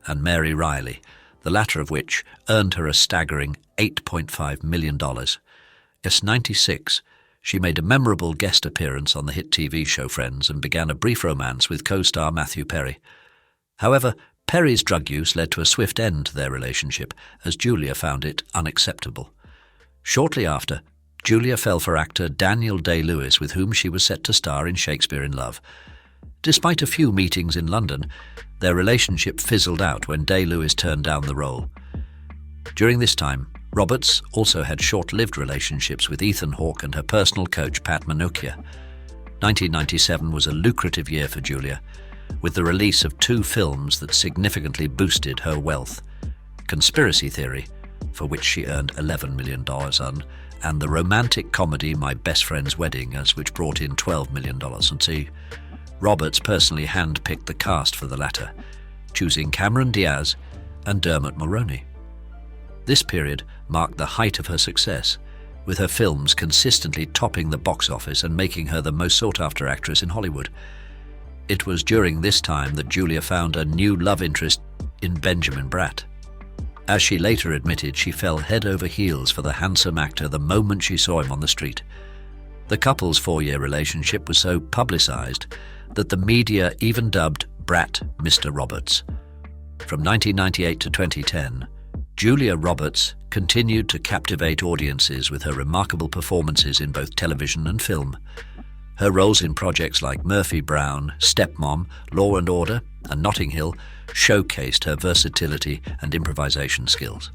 and Mary Riley, the latter of which earned her a staggering $8.5 million. At 96, she made a memorable guest appearance on the hit TV show Friends and began a brief romance with co-star Matthew Perry. However, Perry's drug use led to a swift end to their relationship, as Julia found it unacceptable. Shortly after, Julia fell for actor Daniel Day-Lewis, with whom she was set to star in Shakespeare in Love. Despite a few meetings in London, their relationship fizzled out when Day-Lewis turned down the role. During this time, Roberts also had short-lived relationships with Ethan Hawke and her personal coach Pat Manukya. 1997 was a lucrative year for Julia, with the release of 2 films that significantly boosted her wealth: Conspiracy Theory, for which she earned $11 million on, and the romantic comedy My Best Friend's Wedding, which brought in $12 million. And see, Roberts personally handpicked the cast for the latter, choosing Cameron Diaz and Dermot Mulroney. This period marked the height of her success, with her films consistently topping the box office and making her the most sought-after actress in Hollywood. It was during this time that Julia found a new love interest in Benjamin Bratt. As she later admitted, she fell head over heels for the handsome actor the moment she saw him on the street. The couple's 4-year relationship was so publicized that the media even dubbed Bratt Mr. Roberts. From 1998 to 2010, Julia Roberts continued to captivate audiences with her remarkable performances in both television and film. Her roles in projects like Murphy Brown, Stepmom, Law and Order, and Notting Hill showcased her versatility and improvisation skills.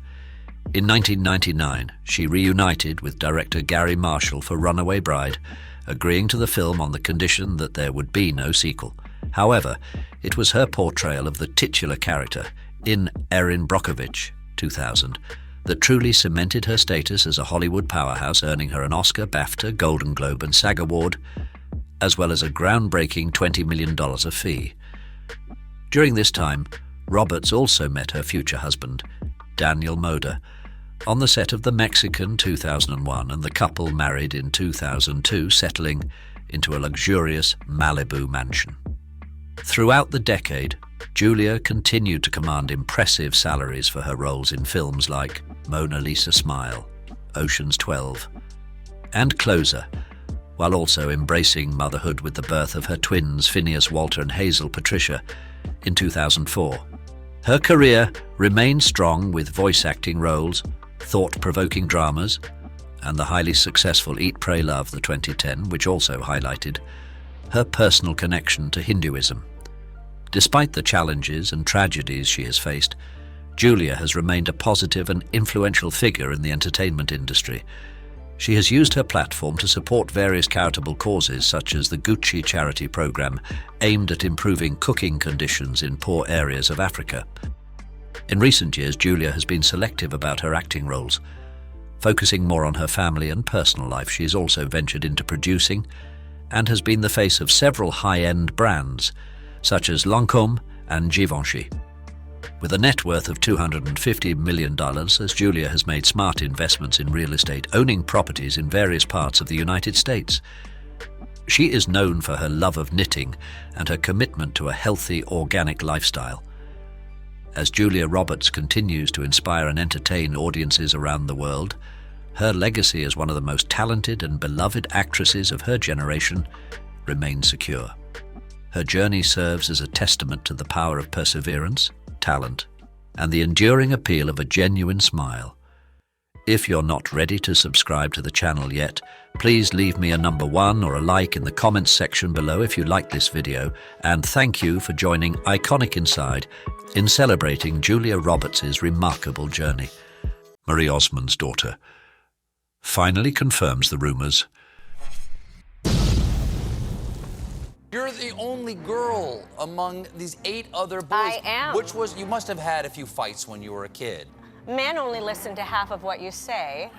In 1999, she reunited with director Gary Marshall for Runaway Bride, agreeing to the film on the condition that there would be no sequel. However, it was her portrayal of the titular character in Erin Brockovich, 2000, that truly cemented her status as a Hollywood powerhouse, earning her an Oscar, BAFTA, Golden Globe and SAG Award, as well as a groundbreaking $20 million of fee. During this time, Roberts also met her future husband, Daniel Moder, on the set of The Mexican 2001, and the couple married in 2002, settling into a luxurious Malibu mansion. Throughout the decade, Julia continued to command impressive salaries for her roles in films like Mona Lisa Smile, Ocean's 12, and Closer, while also embracing motherhood with the birth of her twins Phineas Walter and Hazel Patricia in 2004. Her career remained strong with voice acting roles, thought-provoking dramas, and the highly successful Eat, Pray, Love, the 2010, which also highlighted her personal connection to Hinduism. Despite the challenges and tragedies she has faced, Julia has remained a positive and influential figure in the entertainment industry. She has used her platform to support various charitable causes, such as the Gucci charity program, aimed at improving cooking conditions in poor areas of Africa. In recent years, Julia has been selective about her acting roles. Focusing more on her family and personal life, she has also ventured into producing and has been the face of several high-end brands, such as Lancôme and Givenchy. With a net worth of $250 million, as Julia has made smart investments in real estate, owning properties in various parts of the United States. She is known for her love of knitting and her commitment to a healthy, organic lifestyle. As Julia Roberts continues to inspire and entertain audiences around the world, her legacy as one of the most talented and beloved actresses of her generation remains secure. Her journey serves as a testament to the power of perseverance, talent, and the enduring appeal of a genuine smile. If you're not ready to subscribe to the channel yet, please leave me a number 1 or a like in the comments section below if you like this video, and thank you for joining Iconic Inside in celebrating Julia Roberts' remarkable journey. Marie Osmond's daughter finally confirms the rumors. You're the only girl among these 8 other boys. I am. You must have had a few fights when you were a kid. Men only listen to half of what you say.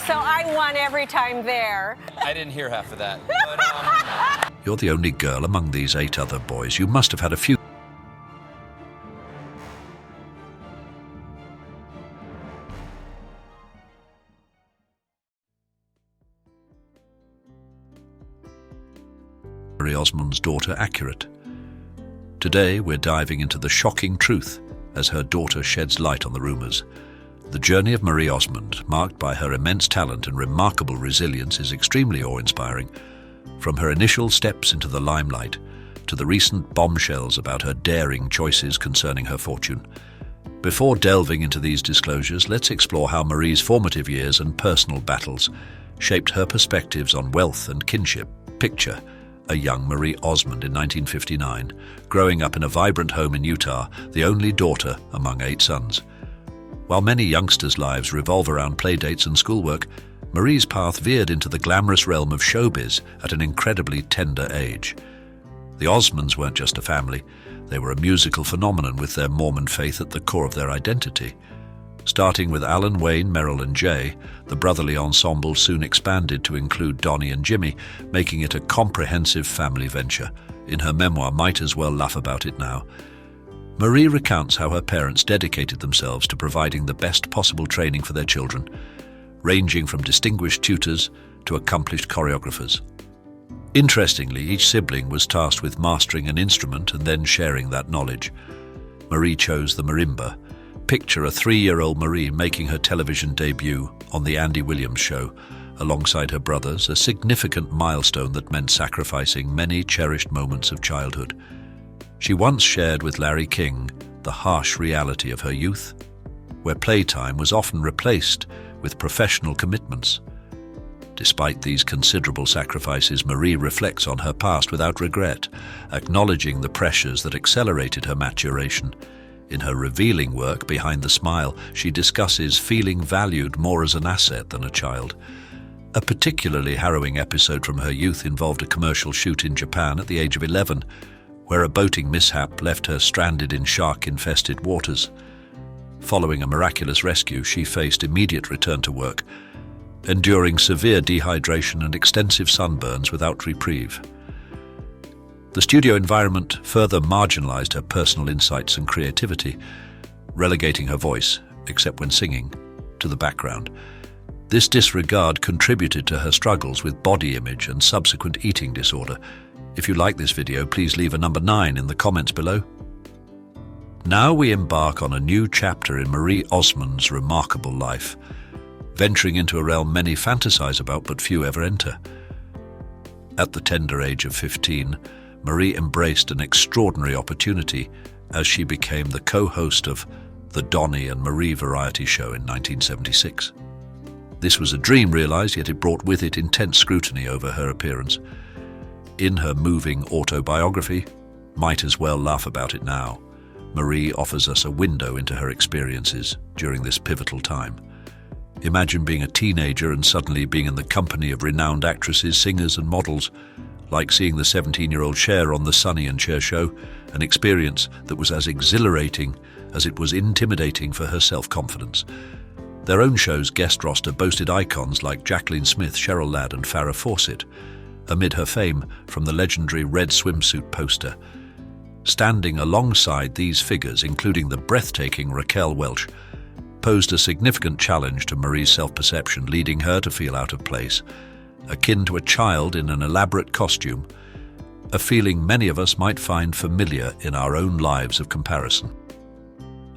So I won every time there. I didn't hear half of that. But, You're the only girl among these 8 other boys. You must have had a few. Marie Osmond's daughter accurate. Today we're diving into the shocking truth as her daughter sheds light on the rumors. The journey of Marie Osmond, marked by her immense talent and remarkable resilience, is extremely awe-inspiring. From her initial steps into the limelight to the recent bombshells about her daring choices concerning her fortune. Before delving into these disclosures, let's explore how Marie's formative years and personal battles shaped her perspectives on wealth and kinship. Picture a young Marie Osmond in 1959, growing up in a vibrant home in Utah, the only daughter among 8 sons. While many youngsters' lives revolve around playdates and schoolwork, Marie's path veered into the glamorous realm of showbiz at an incredibly tender age. The Osmonds weren't just a family, they were a musical phenomenon with their Mormon faith at the core of their identity. Starting with Alan, Wayne, Merrill and Jay, the brotherly ensemble soon expanded to include Donnie and Jimmy, making it a comprehensive family venture. In her memoir, Might As Well Laugh About It Now, Marie recounts how her parents dedicated themselves to providing the best possible training for their children, ranging from distinguished tutors to accomplished choreographers. Interestingly, each sibling was tasked with mastering an instrument and then sharing that knowledge. Marie chose the marimba. Picture a 3-year-old Marie making her television debut on The Andy Williams Show, alongside her brothers, a significant milestone that meant sacrificing many cherished moments of childhood. She once shared with Larry King the harsh reality of her youth, where playtime was often replaced with professional commitments. Despite these considerable sacrifices, Marie reflects on her past without regret, acknowledging the pressures that accelerated her maturation. In her revealing work, Behind the Smile, she discusses feeling valued more as an asset than a child. A particularly harrowing episode from her youth involved a commercial shoot in Japan at the age of 11, where a boating mishap left her stranded in shark-infested waters. Following a miraculous rescue, she faced immediate return to work, enduring severe dehydration and extensive sunburns without reprieve. The studio environment further marginalized her personal insights and creativity, relegating her voice, except when singing, to the background. This disregard contributed to her struggles with body image and subsequent eating disorder. If you like this video, please leave a number 9 in the comments below. Now we embark on a new chapter in Marie Osmond's remarkable life, venturing into a realm many fantasize about but few ever enter. At the tender age of 15, Marie embraced an extraordinary opportunity as she became the co-host of the Donnie and Marie variety show in 1976. This was a dream realized, yet it brought with it intense scrutiny over her appearance. In her moving autobiography, Might As Well Laugh About It Now, Marie offers us a window into her experiences during this pivotal time. Imagine being a teenager and suddenly being in the company of renowned actresses, singers and models, like seeing the 17-year-old Cher on the Sonny and Cher show, an experience that was as exhilarating as it was intimidating for her self-confidence. Their own show's guest roster boasted icons like Jacqueline Smith, Cheryl Ladd and Farrah Fawcett, amid her fame from the legendary red swimsuit poster. Standing alongside these figures, including the breathtaking Raquel Welch, posed a significant challenge to Marie's self-perception, leading her to feel out of place, akin to a child in an elaborate costume, a feeling many of us might find familiar in our own lives of comparison.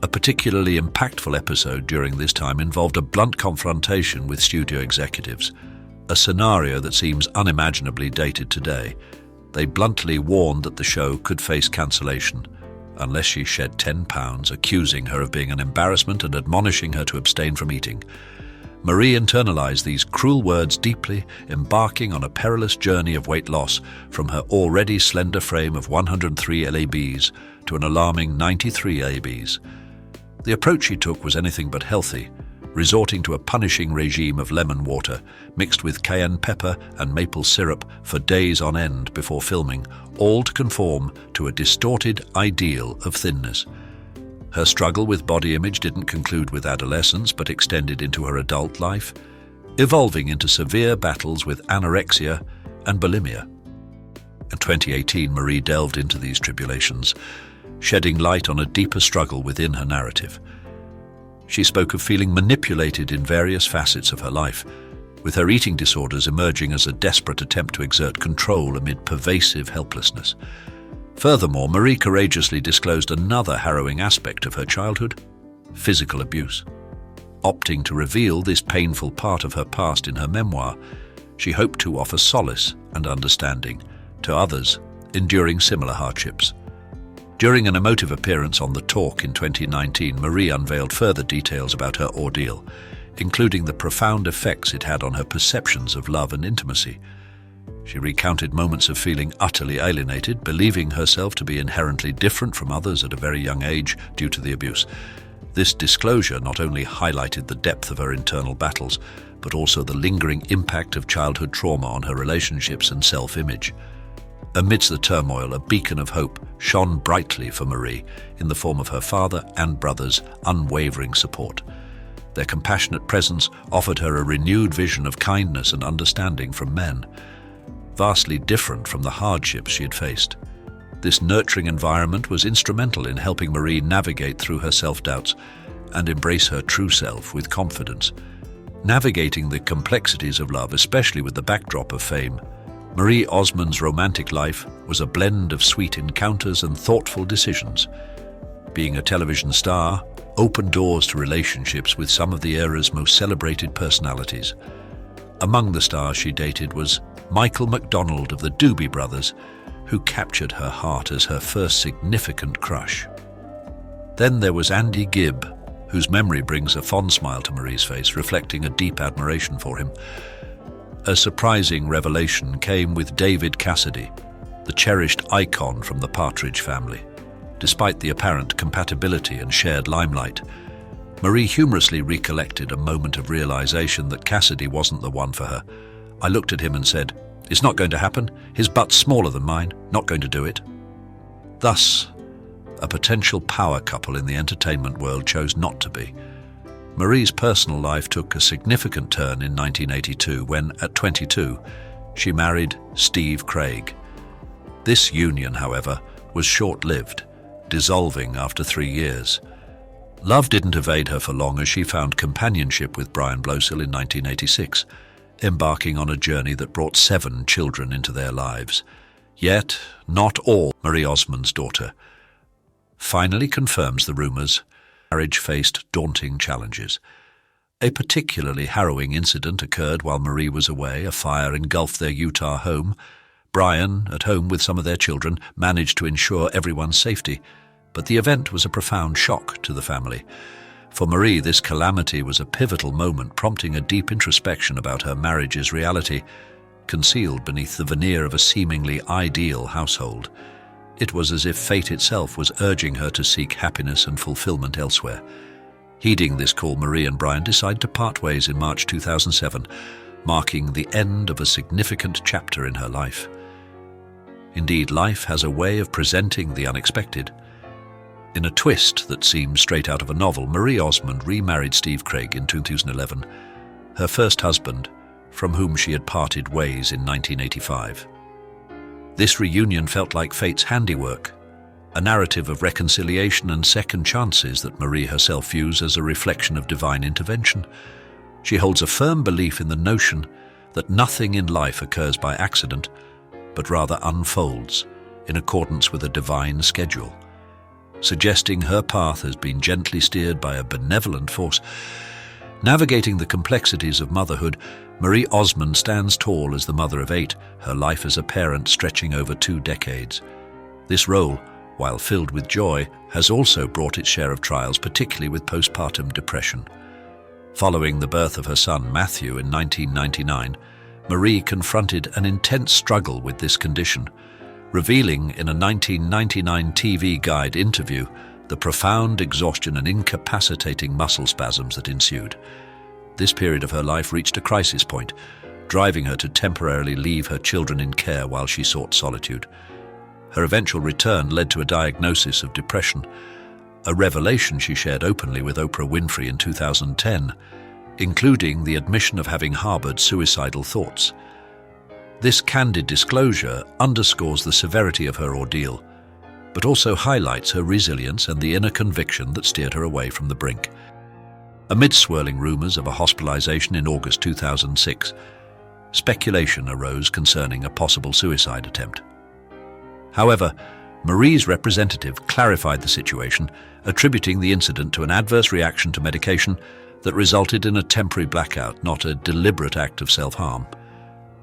A particularly impactful episode during this time involved a blunt confrontation with studio executives, a scenario that seems unimaginably dated today. They bluntly warned that the show could face cancellation, unless she shed 10 pounds, accusing her of being an embarrassment and admonishing her to abstain from eating. Marie internalized these cruel words deeply, embarking on a perilous journey of weight loss from her already slender frame of 103 lbs to an alarming 93 lbs. The approach she took was anything but healthy, resorting to a punishing regime of lemon water mixed with cayenne pepper and maple syrup for days on end before filming, all to conform to a distorted ideal of thinness. Her struggle with body image didn't conclude with adolescence but extended into her adult life, evolving into severe battles with anorexia and bulimia. In 2018, Marie delved into these tribulations, shedding light on a deeper struggle within her narrative. She spoke of feeling manipulated in various facets of her life, with her eating disorders emerging as a desperate attempt to exert control amid pervasive helplessness. Furthermore, Marie courageously disclosed another harrowing aspect of her childhood: physical abuse. Opting to reveal this painful part of her past in her memoir, she hoped to offer solace and understanding to others enduring similar hardships. During an emotive appearance on The Talk in 2019, Marie unveiled further details about her ordeal, including the profound effects it had on her perceptions of love and intimacy. She recounted moments of feeling utterly alienated, believing herself to be inherently different from others at a very young age due to the abuse. This disclosure not only highlighted the depth of her internal battles, but also the lingering impact of childhood trauma on her relationships and self-image. Amidst the turmoil, a beacon of hope shone brightly for Marie in the form of her father and brother's unwavering support. Their compassionate presence offered her a renewed vision of kindness and understanding from men, vastly different from the hardships she had faced. This nurturing environment was instrumental in helping Marie navigate through her self-doubts and embrace her true self with confidence. Navigating the complexities of love, especially with the backdrop of fame, Marie Osmond's romantic life was a blend of sweet encounters and thoughtful decisions. Being a television star opened doors to relationships with some of the era's most celebrated personalities. Among the stars she dated was Michael McDonald of the Doobie Brothers, who captured her heart as her first significant crush. Then there was Andy Gibb, whose memory brings a fond smile to Marie's face, reflecting a deep admiration for him. A surprising revelation came with David Cassidy, the cherished icon from the Partridge Family. Despite the apparent compatibility and shared limelight, Marie humorously recollected a moment of realization that Cassidy wasn't the one for her. "I looked at him and said, 'It's not going to happen. His butt's smaller than mine. Not going to do it.'" Thus, a potential power couple in the entertainment world chose not to be. Marie's personal life took a significant turn in 1982 when, at 22, she married Steve Craig. This union, however, was short-lived, dissolving after 3 years. Love didn't evade her for long as she found companionship with Brian Blosel in 1986, embarking on a journey that brought 7 children into their lives. Yet, not all Marie Osmond's daughter finally confirms the rumors. Marriage faced daunting challenges. A particularly harrowing incident occurred while Marie was away. A fire engulfed their Utah home. Brian, at home with some of their children, managed to ensure everyone's safety, but the event was a profound shock to the family. For Marie, this calamity was a pivotal moment, prompting a deep introspection about her marriage's reality, concealed beneath the veneer of a seemingly ideal household. It was as if fate itself was urging her to seek happiness and fulfillment elsewhere. Heeding this call, Marie and Brian decided to part ways in March 2007, marking the end of a significant chapter in her life. Indeed, life has a way of presenting the unexpected. In a twist that seems straight out of a novel, Marie Osmond remarried Steve Craig in 2011, her first husband, from whom she had parted ways in 1985. This reunion felt like fate's handiwork, a narrative of reconciliation and second chances that Marie herself views as a reflection of divine intervention. She holds a firm belief in the notion that nothing in life occurs by accident, but rather unfolds in accordance with a divine schedule, suggesting her path has been gently steered by a benevolent force. Navigating the complexities of motherhood, Marie Osmond stands tall as the mother of 8, her life as a parent stretching over 2 decades. This role, while filled with joy, has also brought its share of trials, particularly with postpartum depression. Following the birth of her son Matthew in 1999, Marie confronted an intense struggle with this condition, revealing in a 1999 TV Guide interview the profound exhaustion and incapacitating muscle spasms that ensued. This period of her life reached a crisis point, driving her to temporarily leave her children in care while she sought solitude. Her eventual return led to a diagnosis of depression, a revelation she shared openly with Oprah Winfrey in 2010, including the admission of having harbored suicidal thoughts. This candid disclosure underscores the severity of her ordeal, but also highlights her resilience and the inner conviction that steered her away from the brink. Amid swirling rumors of a hospitalization in August 2006, speculation arose concerning a possible suicide attempt. However, Marie's representative clarified the situation, attributing the incident to an adverse reaction to medication that resulted in a temporary blackout, not a deliberate act of self-harm.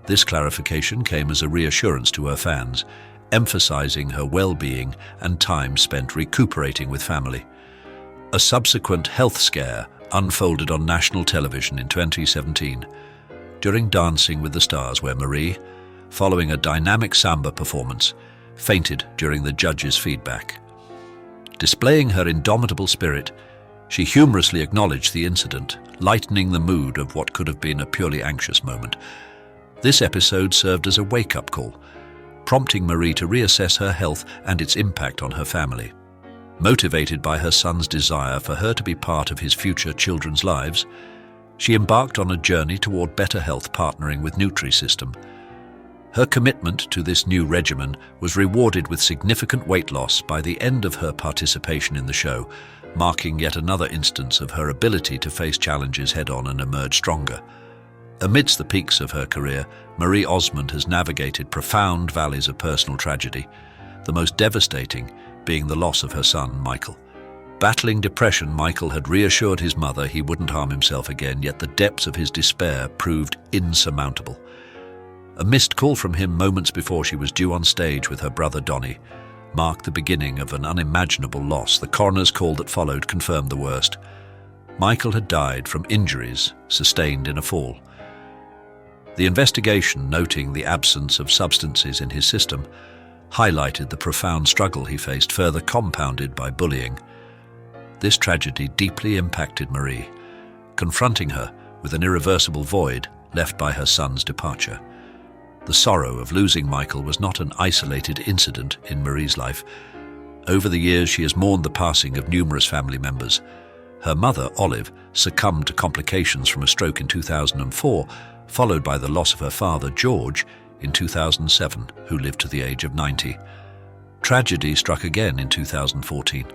This clarification came as a reassurance to her fans, emphasizing her well-being and time spent recuperating with family. A subsequent health scare unfolded on national television in 2017, during Dancing with the Stars, where Marie, following a dynamic samba performance, fainted during the judges' feedback. Displaying her indomitable spirit, she humorously acknowledged the incident, lightening the mood of what could have been a purely anxious moment. This episode served as a wake-up call, prompting Marie to reassess her health and its impact on her family. Motivated by her son's desire for her to be part of his future children's lives, she embarked on a journey toward better health, partnering with Nutrisystem. Her commitment to this new regimen was rewarded with significant weight loss by the end of her participation in the show, marking yet another instance of her ability to face challenges head-on and emerge stronger. Amidst the peaks of her career, Marie Osmond has navigated profound valleys of personal tragedy, the most devastating being the loss of her son, Michael. Battling depression, Michael had reassured his mother he wouldn't harm himself again, yet the depths of his despair proved insurmountable. A missed call from him moments before she was due on stage with her brother Donnie marked the beginning of an unimaginable loss. The coroner's call that followed confirmed the worst. Michael had died from injuries sustained in a fall. The investigation, noting the absence of substances in his system, highlighted the profound struggle he faced, further compounded by bullying. This tragedy deeply impacted Marie, confronting her with an irreversible void left by her son's departure. The sorrow of losing Michael was not an isolated incident in Marie's life. Over the years, she has mourned the passing of numerous family members. Her mother, Olive, succumbed to complications from a stroke in 2004, followed by the loss of her father, George, in 2007, who lived to the age of 90. Tragedy struck again in 2014,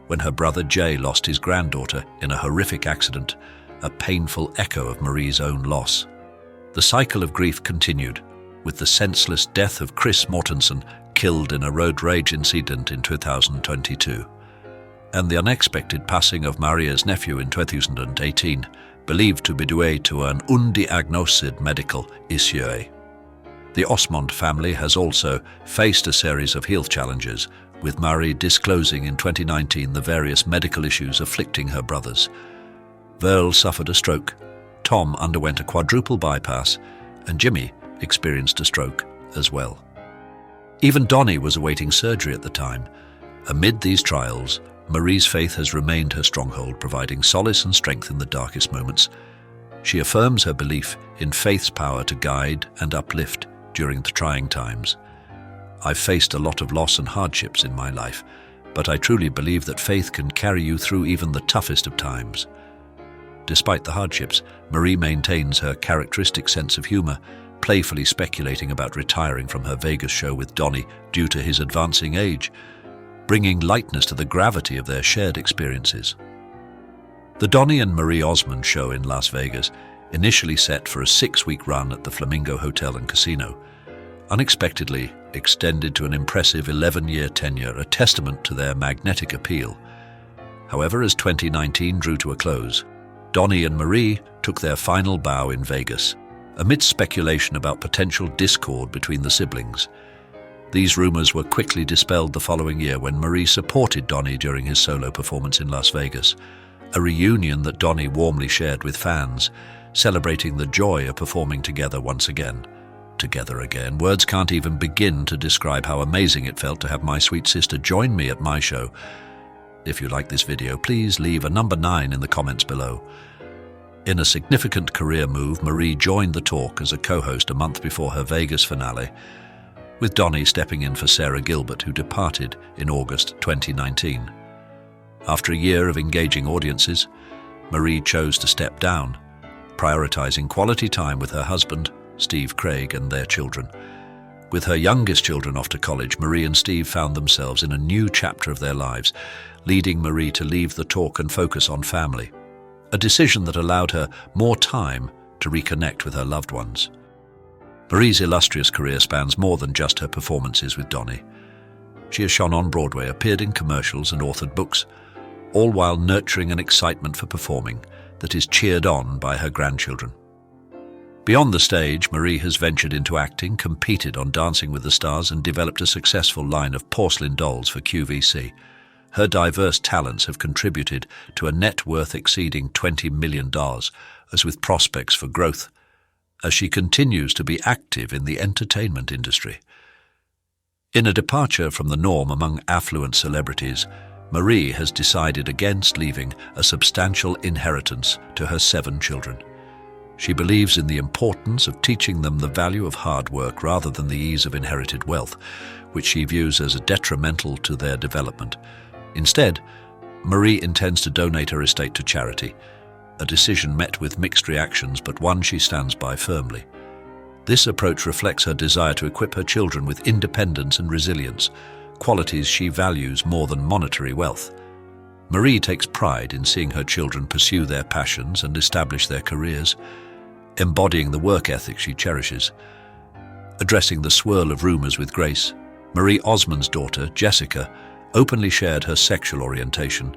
when her brother Jay lost his granddaughter in a horrific accident, a painful echo of Marie's own loss. The cycle of grief continued, with the senseless death of Chris Mortensen, killed in a road rage incident in 2022, and the unexpected passing of Maria's nephew in 2018, believed to be due to an undiagnosed medical issue. The Osmond family has also faced a series of health challenges, with Marie disclosing in 2019 the various medical issues afflicting her brothers. Verl suffered a stroke, Tom underwent a quadruple bypass, and Jimmy experienced a stroke as well. Even Donnie was awaiting surgery at the time. Amid these trials, Marie's faith has remained her stronghold, providing solace and strength in the darkest moments. She affirms her belief in faith's power to guide and uplift during the trying times. I've faced a lot of loss and hardships in my life, but I truly believe that faith can carry you through even the toughest of times. Despite the hardships, Marie maintains her characteristic sense of humor, playfully speculating about retiring from her Vegas show with Donnie due to his advancing age, bringing lightness to the gravity of their shared experiences. The Donnie and Marie Osmond show in Las Vegas, initially set for a 6-week run at the Flamingo Hotel and Casino, unexpectedly extended to an impressive 11-year tenure, a testament to their magnetic appeal. However, as 2019 drew to a close, Donnie and Marie took their final bow in Vegas, amidst speculation about potential discord between the siblings. These rumors were quickly dispelled the following year when Marie supported Donnie during his solo performance in Las Vegas, a reunion that Donnie warmly shared with fans, celebrating the joy of performing together once again. Together again. Words can't even begin to describe how amazing it felt to have my sweet sister join me at my show. If you like this video, please leave a number 9 in the comments below. In a significant career move, Marie joined the talk as a co-host a month before her Vegas finale, with Donnie stepping in for Sarah Gilbert, who departed in August 2019. After a year of engaging audiences, Marie chose to step down, prioritizing quality time with her husband, Steve Craig, and their children. With her youngest children off to college, Marie and Steve found themselves in a new chapter of their lives, leading Marie to leave the talk and focus on family, a decision that allowed her more time to reconnect with her loved ones. Marie's illustrious career spans more than just her performances with Donnie. She has shone on Broadway, appeared in commercials, and authored books, all while nurturing an excitement for performing that is cheered on by her grandchildren. Beyond the stage, Marie has ventured into acting, competed on Dancing with the Stars, and developed a successful line of porcelain dolls for QVC. Her diverse talents have contributed to a net worth exceeding $20 million, as with prospects for growth, as she continues to be active in the entertainment industry. In a departure from the norm among affluent celebrities, Marie has decided against leaving a substantial inheritance to her 7 children. She believes in the importance of teaching them the value of hard work rather than the ease of inherited wealth, which she views as detrimental to their development. Instead, Marie intends to donate her estate to charity, a decision met with mixed reactions, but one she stands by firmly. This approach reflects her desire to equip her children with independence and resilience, qualities she values more than monetary wealth. Marie takes pride in seeing her children pursue their passions and establish their careers, embodying the work ethic she cherishes. Addressing the swirl of rumors with grace, Marie Osmond's daughter, Jessica, openly shared her sexual orientation,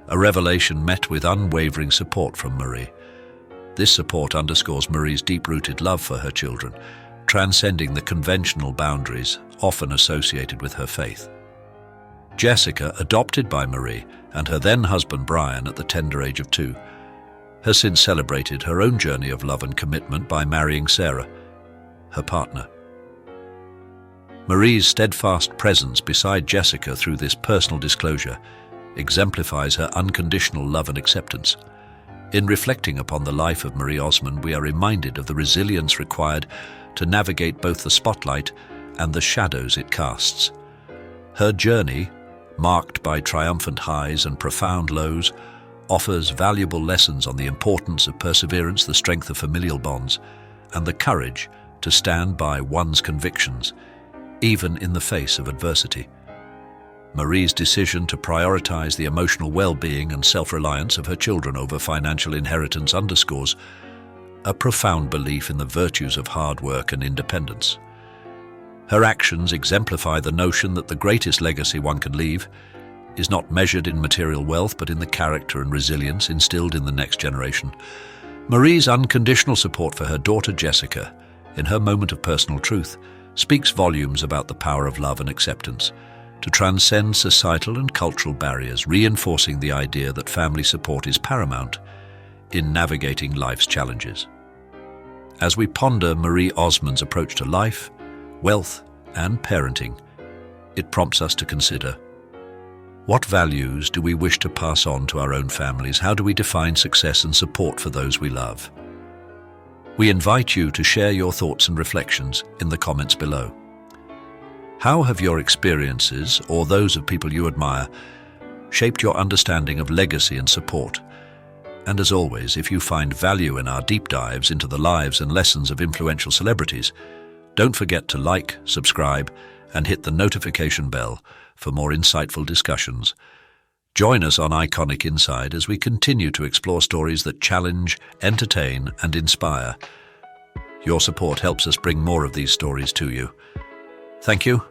a revelation met with unwavering support from Marie. This support underscores Marie's deep-rooted love for her children, transcending the conventional boundaries often associated with her faith. Jessica, adopted by Marie and her then-husband Brian at the tender age of 2, has since celebrated her own journey of love and commitment by marrying Sarah, her partner. Marie's steadfast presence beside Jessica through this personal disclosure exemplifies her unconditional love and acceptance. In reflecting upon the life of Marie Osmond, we are reminded of the resilience required to navigate both the spotlight and the shadows it casts. Her journey, marked by triumphant highs and profound lows, offers valuable lessons on the importance of perseverance, the strength of familial bonds, and the courage to stand by one's convictions, even in the face of adversity. Marie's decision to prioritize the emotional well-being and self-reliance of her children over financial inheritance underscores a profound belief in the virtues of hard work and independence. Her actions exemplify the notion that the greatest legacy one can leave is not measured in material wealth, but in the character and resilience instilled in the next generation. Marie's unconditional support for her daughter Jessica, in her moment of personal truth, speaks volumes about the power of love and acceptance to transcend societal and cultural barriers, reinforcing the idea that family support is paramount in navigating life's challenges. As we ponder Marie Osmond's approach to life, wealth, and parenting, it prompts us to consider: what values do we wish to pass on to our own families? How do we define success and support for those we love? We invite you to share your thoughts and reflections in the comments below. How have your experiences, or those of people you admire, shaped your understanding of legacy and support? And as always, if you find value in our deep dives into the lives and lessons of influential celebrities, don't forget to like, subscribe, and hit the notification bell for more insightful discussions. Join us on Iconic as we continue to explore stories that challenge, entertain, and inspire. Your support helps us bring more of these stories to you. Thank you,